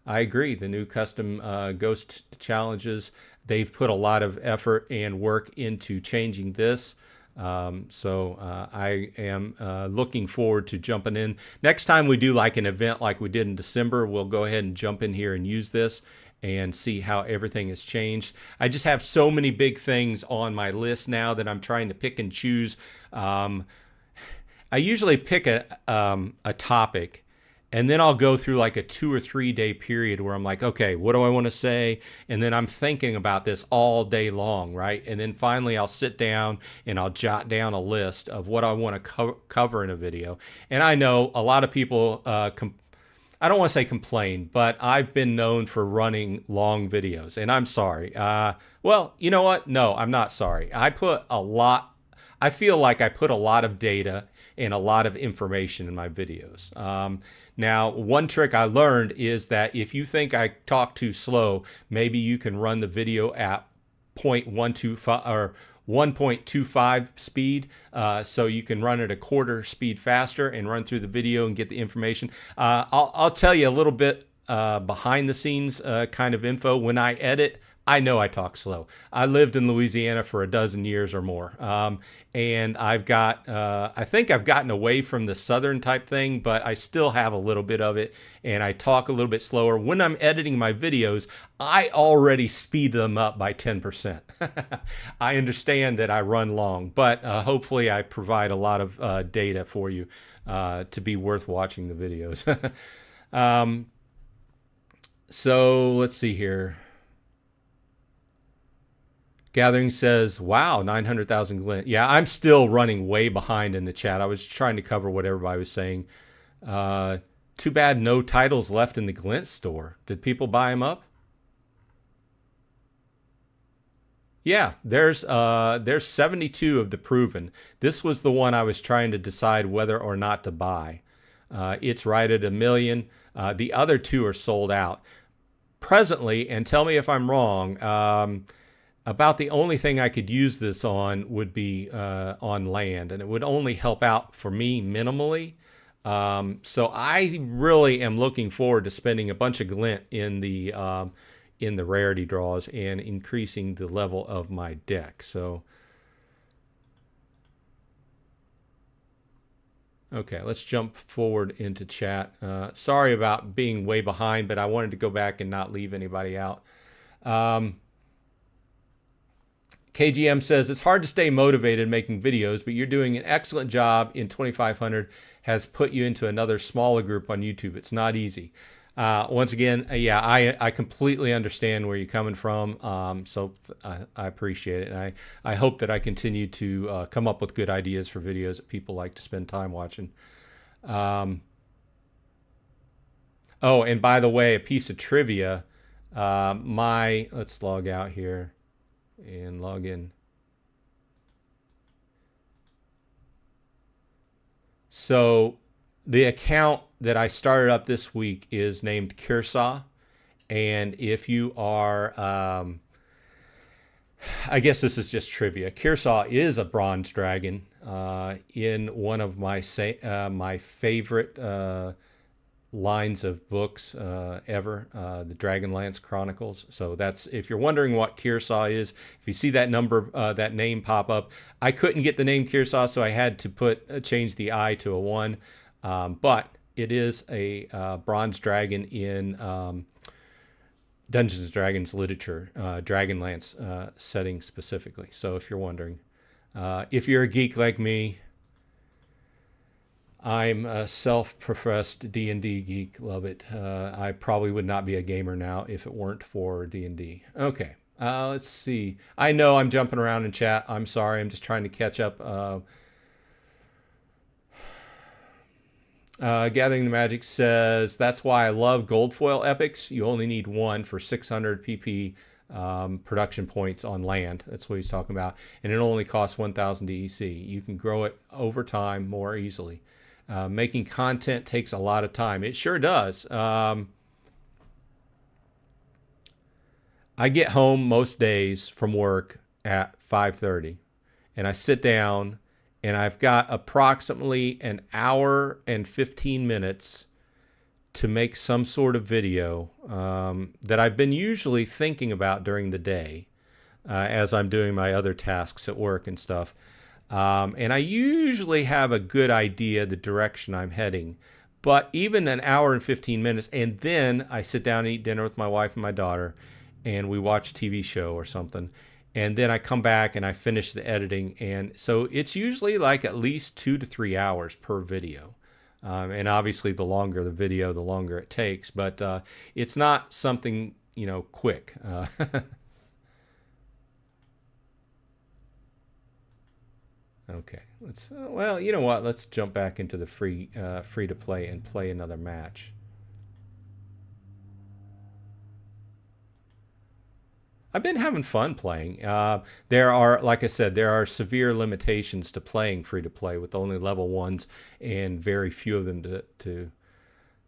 I agree. The new custom ghost challenges, they've put a lot of effort and work into changing this. So I am looking forward to jumping in. Next time we do like an event like we did in December, we'll go ahead and jump in here and use this and see how everything has changed. I just have so many big things on my list now that I'm trying to pick and choose. I usually pick a topic, And then I'll go through like a 2 or 3 day period where I'm like, okay, what do I want to say? And then I'm thinking about this all day long, right? And then finally I'll sit down and I'll jot down a list of what I want to cover in a video. And I know a lot of people, I don't want to say complain, but I've been known for running long videos, and I'm sorry. Well, you know what? No, I'm not sorry. I feel like I put a lot of data and a lot of information in my videos. Now, one trick I learned is that if you think I talk too slow, maybe you can run the video at 0.125 or 1.25 speed, so you can run at a quarter speed faster and run through the video and get the information. I'll tell you a little bit behind the scenes kind of info. When I edit, I know I talk slow. I lived in Louisiana for a dozen years or more. And I think I've gotten away from the Southern type thing, but I still have a little bit of it. And I talk a little bit slower. When I'm editing my videos, I already speed them up by 10%. I understand that I run long, but hopefully I provide a lot of data for you to be worth watching the videos. So let's see here. Gathering says, wow, 900,000 glint. Yeah, I'm still running way behind in the chat. I was trying to cover what everybody was saying. Too bad no titles left in the glint store. Did people buy them up? Yeah, there's 72 of the proven. This was the one I was trying to decide whether or not to buy. It's right at 1 million. The other 2 are sold out. Presently, and tell me if I'm wrong, about the only thing I could use this on would be on land, and it would only help out for me minimally. So I really am looking forward to spending a bunch of glint in the rarity draws and increasing the level of my deck. So, okay, let's jump forward into chat. Sorry about being way behind, but I wanted to go back and not leave anybody out. KGM says, it's hard to stay motivated making videos, but you're doing an excellent job in 2500 has put you into another smaller group on YouTube. It's not easy. Once again, yeah, I completely understand where you're coming from. So I appreciate it. And I hope that I continue to come up with good ideas for videos that people like to spend time watching. Oh, and by the way, a piece of trivia, let's log out here and log in. So the account that I started up this week is named Kearsaw. And if you are, I guess this is just trivia. Kearsaw is a bronze dragon in one of my favorite lines of books ever, the Dragonlance Chronicles. So that's, if you're wondering what Kearsaw is, if you see that number, that name pop up, I couldn't get the name Kearsaw, so I had to change the I to a 1. But it is a bronze dragon in Dungeons and Dragons literature, Dragonlance setting specifically. So if you're wondering, if you're a geek like me, I'm a self-professed D&D geek. Love it. I probably would not be a gamer now if it weren't for D&D. Okay, let's see. I know I'm jumping around in chat. I'm sorry. I'm just trying to catch up. Gathering the Magic says, that's why I love gold foil epics. You only need 1 for 600 PP production points on land. That's what he's talking about. And it only costs 1,000 DEC. You can grow it over time more easily. Making content takes a lot of time. It sure does. I get home most days from work at 5:30, and I sit down, and I've got approximately an hour and 15 minutes to make some sort of video that I've been usually thinking about during the day as I'm doing my other tasks at work and stuff. And I usually have a good idea the direction I'm heading, but even an hour and 15 minutes, and then I sit down and eat dinner with my wife and my daughter, and we watch a TV show or something, and then I come back and I finish the editing, and so it's usually like at least 2 to 3 hours per video. And obviously, the longer the video, the longer it takes. But it's not something, quick. Okay, let's. Well, you know what? Let's jump back into the free to play and play another match. I've been having fun playing. There are, like I said, there are severe limitations to playing free to play with only level ones and very few of them to.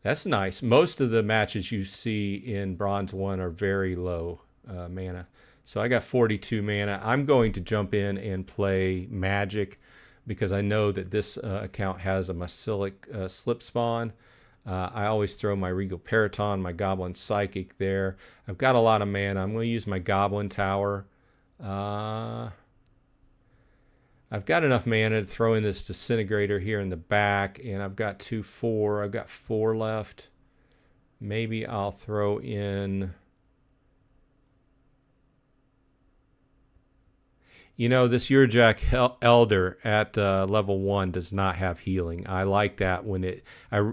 That's nice. Most of the matches you see in Bronze 1 are very low mana. So I got 42 mana. I'm going to jump in and play Magic because I know that this account has a Masilic slip spawn. I always throw my Regal Periton, my Goblin Psychic there. I've got a lot of mana. I'm going to use my Goblin Tower. I've got enough mana to throw in this Disintegrator here in the back, and I've got 2/4. I've got 4 left. Maybe I'll throw in... this Urjak Elder at level 1 does not have healing. I like that when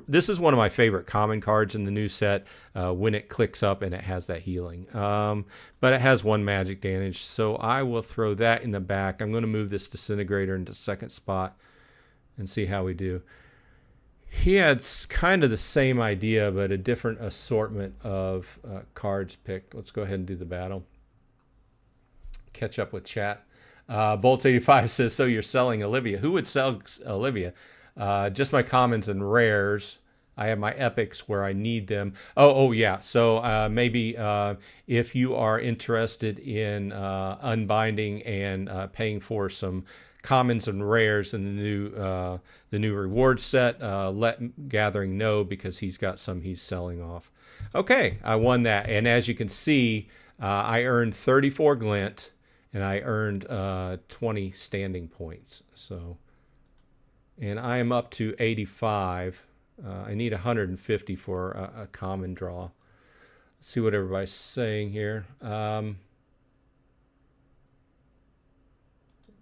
this is one of my favorite common cards in the new set when it clicks up and it has that healing. But it has 1 magic damage, so I will throw that in the back. I'm going to move this Disintegrator into second spot and see how we do. He had kind of the same idea, but a different assortment of cards picked. Let's go ahead and do the battle. Catch up with chat. Bolt85 says, so you're selling Olivia. Who would sell Olivia? Just my commons and rares. I have my epics where I need them. Oh yeah. So maybe if you are interested in unbinding and paying for some commons and rares in the new reward set, let Gathering know because he's got some he's selling off. Okay, I won that. And as you can see, I earned 34 glint. And I earned 20 standing points. So, and I am up to 85. I need 150 for a common draw. Let's see what everybody's saying here. Got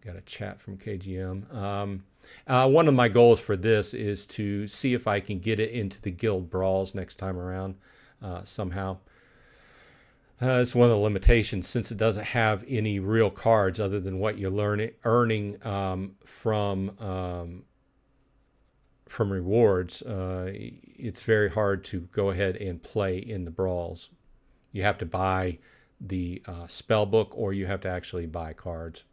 a chat from KGM. One of my goals for this is to see if I can get it into the guild brawls next time around somehow. It's one of the limitations since it doesn't have any real cards other than what you're earning from rewards. It's very hard to go ahead and play in the brawls. You have to buy the spell book or you have to actually buy cards.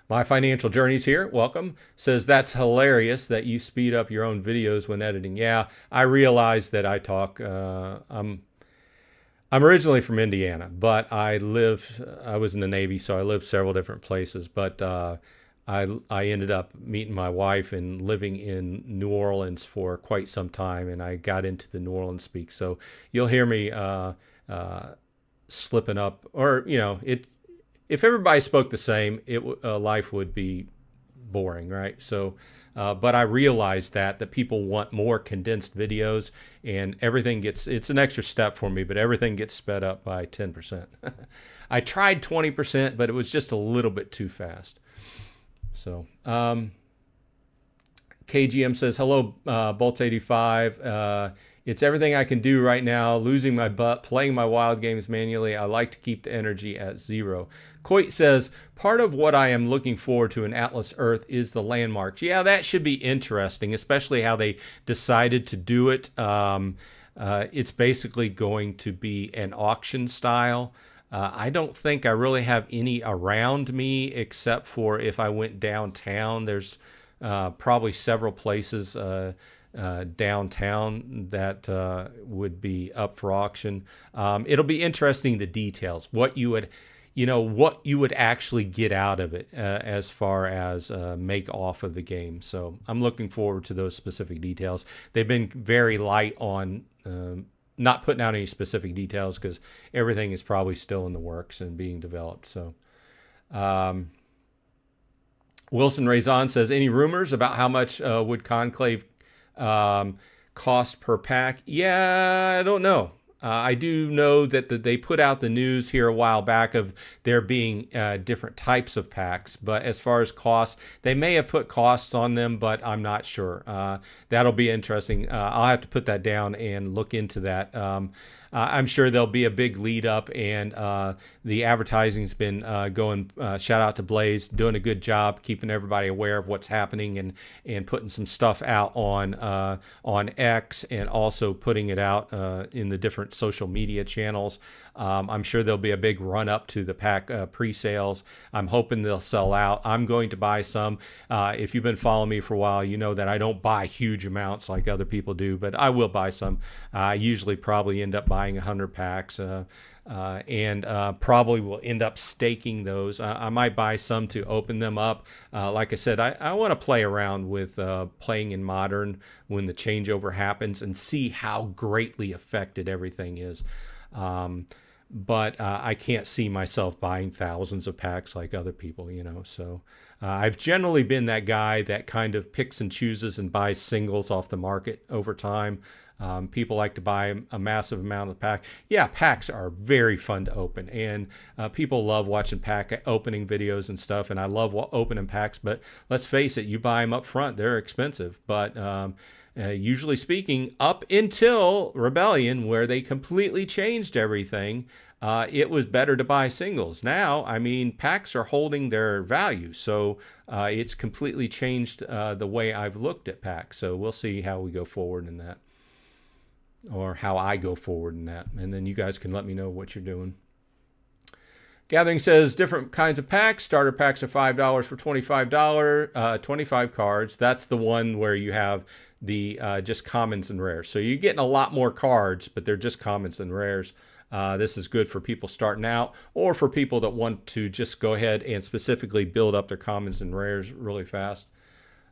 My Financial Journeys here, welcome, says that's hilarious that you speed up your own videos when editing. Yeah, I realize that I talk. I'm originally from Indiana, but I was in the Navy, so I lived several different places. But I ended up meeting my wife and living in New Orleans for quite some time, and I got into the New Orleans speak. So you'll hear me slipping up, or it. If everybody spoke the same, life would be boring, right? So, but I realized that people want more condensed videos, and it's an extra step for me, but everything gets sped up by 10%. I tried 20%, but it was just a little bit too fast. So, KGM says, hello, Bolts85. It's everything I can do right now, losing my butt, playing my wild games manually. I like to keep the energy at 0. Coit says, part of what I am looking forward to in Atlas Earth is the landmarks. Yeah, that should be interesting, especially how they decided to do it. It's basically going to be an auction style. I don't think I really have any around me except for if I went downtown. There's probably several places downtown that would be up for auction. It'll be interesting, the details, what you would actually get out of it as far as make off of the game. So I'm looking forward to those specific details. They've been very light on not putting out any specific details because everything is probably still in the works and being developed. So Wilson Razon says, any rumors about how much would Conclave cost per pack? Yeah, I don't know. I do know that they put out the news here a while back of there being different types of packs, but as far as costs, they may have put costs on them, but I'm not sure. That'll be interesting. I'll have to put that down and look into that. I'm sure there'll be a big lead up, and the advertising's been going. Shout out to Blaze, doing a good job keeping everybody aware of what's happening and putting some stuff out on X, and also putting it out in the different social media channels. I'm sure there'll be a big run up to the pack pre-sales. I'm hoping they'll sell out. I'm going to buy some. If you've been following me for a while, you know that I don't buy huge amounts like other people do, but I will buy some. I usually probably end up buying 100 packs and probably will end up staking those. I might buy some to open them up. Like I said, I want to play around with playing in Modern when the changeover happens and see how greatly affected everything is. But I can't see myself buying thousands of packs like other people, you know. So I've generally been that guy that kind of picks and chooses and buys singles off the market over time. People like to buy a massive amount of pack. Yeah, packs are very fun to open, and people love watching pack opening videos and stuff, and I love opening packs, but let's face it, you buy them up front, they're expensive. But usually speaking, up until Rebellion, where they completely changed everything, it was better to buy singles. Now, I mean, packs are holding their value, so it's completely changed the way I've looked at packs. So we'll see how we go forward in that, or how I go forward in that, and then you guys can let me know what you're doing. Gathering says different kinds of packs. Starter packs are $5 for $25, 25 cards. That's the one where you have the just commons and rares. So you're getting a lot more cards, but they're just commons and rares. This is good for people starting out, or for people that want to just go ahead and specifically build up their commons and rares really fast.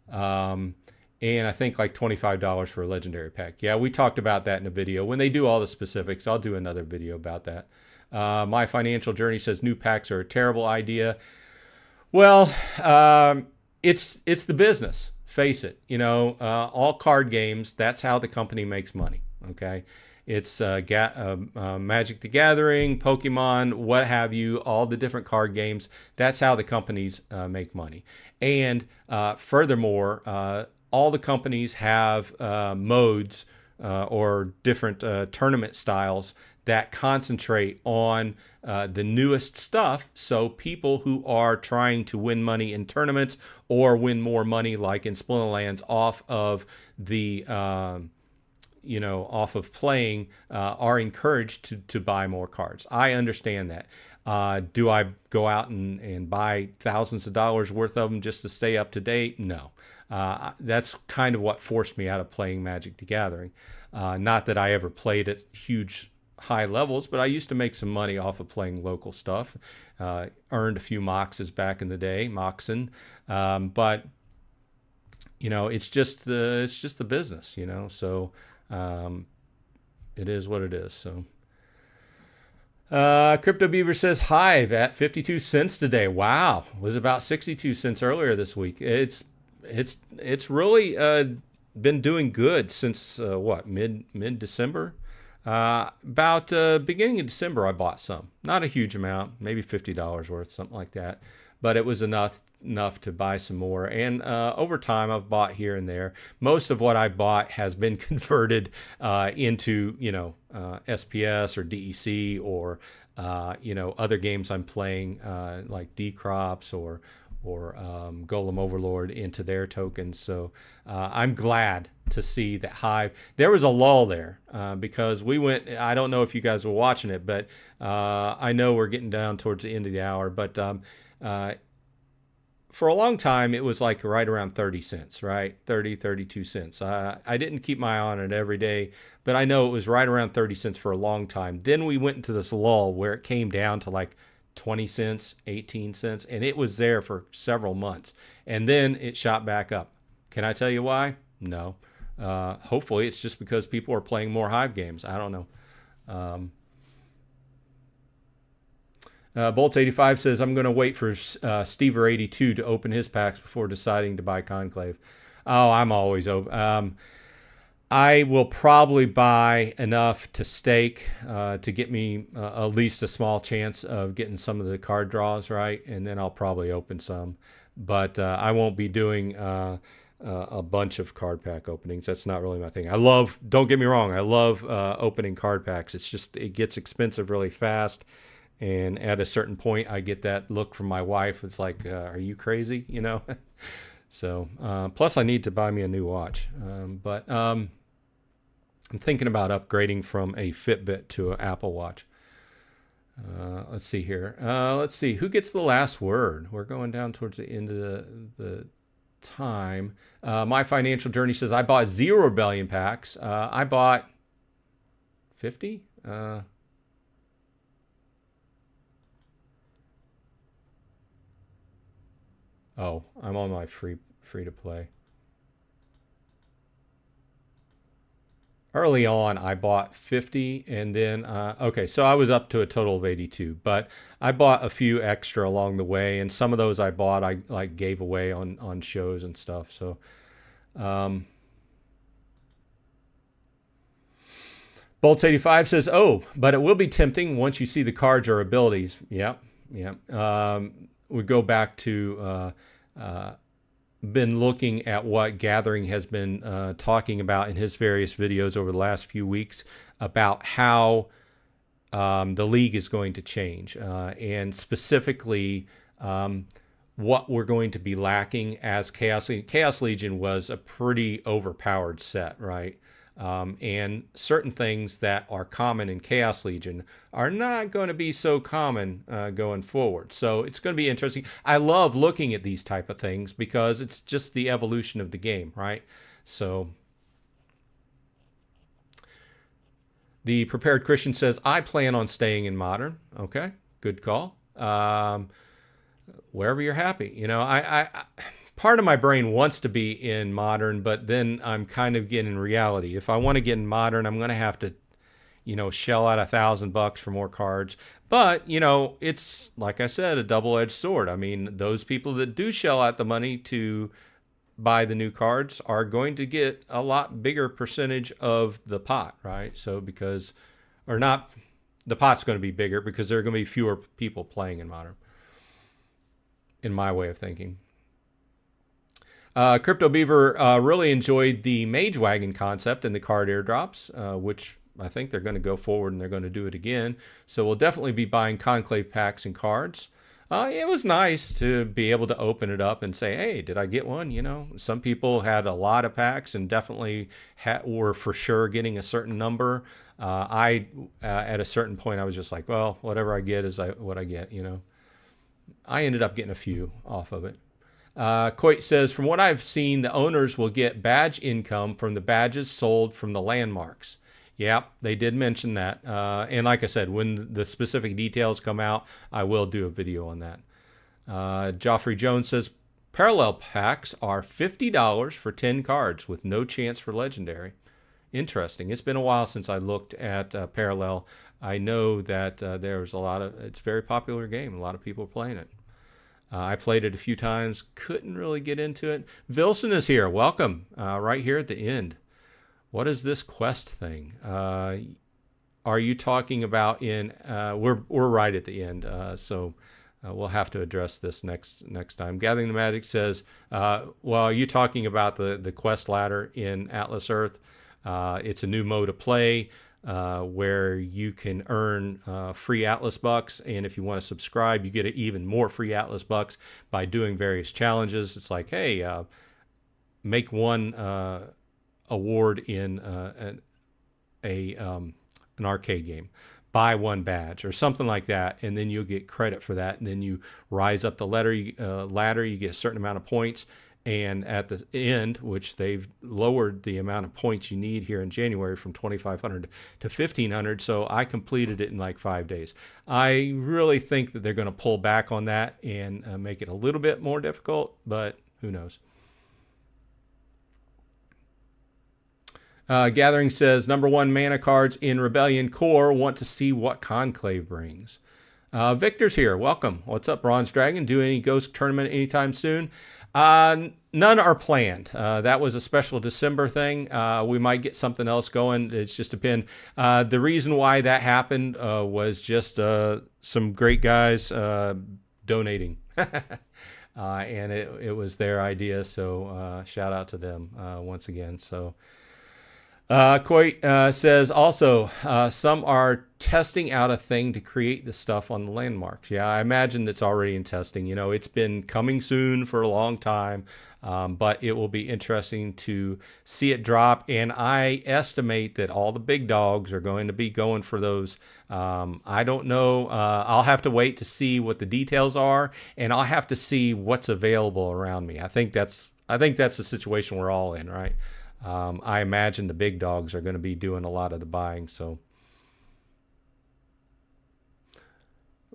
And I think like $25 for a legendary pack. Yeah, we talked about that in a video. When they do all the specifics, I'll do another video about that. My Financial Journey says new packs are a terrible idea. Well, it's the business. Face it. You know, all card games, that's how the company makes money. Okay. It's Magic the Gathering, Pokemon, what have you, all the different card games. That's how the companies make money. And furthermore, all the companies have modes or different tournament styles that concentrate on the newest stuff. So people who are trying to win money in tournaments or win more money, like in Splinterlands, off of the off of playing, are encouraged to buy more cards. I understand that. Do I go out and buy thousands of dollars worth of them just to stay up to date? No. That's kind of what forced me out of playing Magic the Gathering. Not that I ever played at huge high levels, but I used to make some money off of playing local stuff. Earned a few moxes back in the day, moxin. But you know, it's just the business, you know. So it is what it is. So Crypto Beaver says Hive at 52 cents today. Wow, it was about 62 cents earlier this week. It's really been doing good since mid December. About beginning of December, I bought some. Not a huge amount, maybe $50 worth, something like that. But it was enough to buy some more. And over time, I've bought here and there. Most of what I bought has been converted into, SPS or DEC or, other games I'm playing like dCrops or Golem Overlord into their tokens. So I'm glad to see that Hive, there was a lull there because we went, I don't know if you guys were watching it, but I know we're getting down towards the end of the hour, but for a long time, it was like right around 30 cents, right? 32 cents. I didn't keep my eye on it every day, but I know it was right around 30 cents for a long time. Then we went into this lull where it came down to like 20 cents, 18 cents, and it was there for several months. And then it shot back up. Can I tell you why? No. Hopefully it's just because people are playing more Hive games. I don't know. Bolt85 says, I'm going to wait for Stever82 to open his packs before deciding to buy Conclave. Oh, I'm always open. I will probably buy enough to stake to get me at least a small chance of getting some of the card draws right, and then I'll probably open some. But I won't be doing a bunch of card pack openings. That's not really my thing. Don't get me wrong, I love opening card packs. It's just, it gets expensive really fast. And at a certain point, I get that look from my wife. It's like, are you crazy? You know? So, plus I need to buy me a new watch. But I'm thinking about upgrading from a Fitbit to an Apple Watch. Let's see here. Let's see. Who gets the last word? We're going down towards the end of the time. My Financial Journey says, I bought 0 Rebellion packs. I bought 50? Oh, I'm on my free to play. Early on, I bought 50, and then okay, so I was up to a total of 82. But I bought a few extra along the way, and some of those I bought, I like gave away on shows and stuff. So, Bolts 85 says, "Oh, but it will be tempting once you see the cards or abilities." Yep, yep. We go back to. Been looking at what Gathering has been talking about in his various videos over the last few weeks about how the league is going to change, and specifically what we're going to be lacking as Chaos Legion. Chaos Legion was a pretty overpowered set, right? And certain things that are common in Chaos Legion are not going to be so common going forward. So it's going to be interesting. I love looking at these type of things because it's just the evolution of the game, right? So the Prepared Christian says, I plan on staying in Modern. Okay, good call. Wherever you're happy. You know, I part of my brain wants to be in Modern, but then I'm kind of getting reality. If I want to get in Modern, I'm going to have to, you know, shell out $1,000 for more cards. But, you know, it's, like I said, a double-edged sword. I mean, those people that do shell out the money to buy the new cards are going to get a lot bigger percentage of the pot, right? So because, or not, the pot's going to be bigger because there are going to be fewer people playing in Modern, in my way of thinking. Crypto Beaver really enjoyed the Mage Wagon concept and the card airdrops, which I think they're going to go forward and they're going to do it again. So we'll definitely be buying Conclave packs and cards. It was nice to be able to open it up and say, hey, did I get one? You know, some people had a lot of packs and definitely were for sure getting a certain number. At a certain point, I was just like, well, whatever I get is what I get, you know. I ended up getting a few off of it. Coit says, from what I've seen, the owners will get badge income from the badges sold from the landmarks. Yeah, they did mention that. And like I said, when the specific details come out, I will do a video on that. Joffrey Jones says, parallel packs are $50 for 10 cards with no chance for legendary. Interesting. It's been a while since I looked at parallel. I know that there's it's a very popular game. A lot of people are playing it. I played it a few times, couldn't really get into it. Vilson is here. Welcome, right here at the end. What is this quest thing? Are you talking about in? We're right at the end, so we'll have to address this next time. Gathering the Magic says, well, are you talking about the quest ladder in Atlas Earth? It's a new mode of play. Where you can earn free Atlas bucks, and if you want to subscribe, you get even more free Atlas bucks by doing various challenges. It's like, hey, make one award in an arcade game, buy one badge or something like that, and then you'll get credit for that. And then you rise up the ladder, you get a certain amount of points. And at the end, which they've lowered the amount of points you need here in January from 2,500 to 1,500. So I completed it in like 5 days. I really think that they're going to pull back on that and make it a little bit more difficult, but who knows? Gathering says, number 1 mana cards in Rebellion Core, want to see what Conclave brings. Victor's here. Welcome. What's up, Bronze Dragon? Do any Ghost tournament anytime soon? None are planned. That was a special December thing. We might get something else going. It's just depend. The reason why that happened was just some great guys donating. And it was their idea. So shout out to them once again. So Coit says also, some are testing out a thing to create the stuff on the landmarks. Yeah, I imagine that's already in testing. You know, it's been coming soon for a long time, but it will be interesting to see it drop. And I estimate that all the big dogs are going to be going for those. I don't know. I'll have to wait to see what the details are, and I'll have to see what's available around me. I think that's the situation we're all in, right? I imagine the big dogs are going to be doing a lot of the buying. So,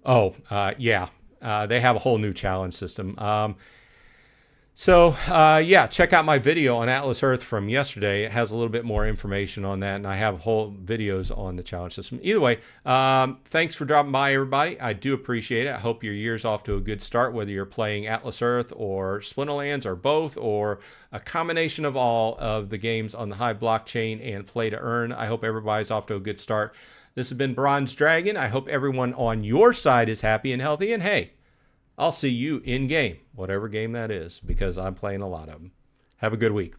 yeah, they have a whole new challenge system. Yeah, check out my video on Atlas Earth from yesterday. It has a little bit more information on that, and I have whole videos on the challenge system. Either way, thanks for dropping by, everybody. I do appreciate it. I hope your year's off to a good start, whether you're playing Atlas Earth or Splinterlands or both, or a combination of all of the games on the Hive blockchain and play to earn. I hope everybody's off to a good start. This has been Bronze Dragon. I hope everyone on your side is happy and healthy, and hey, I'll see you in game, whatever game that is, because I'm playing a lot of them. Have a good week.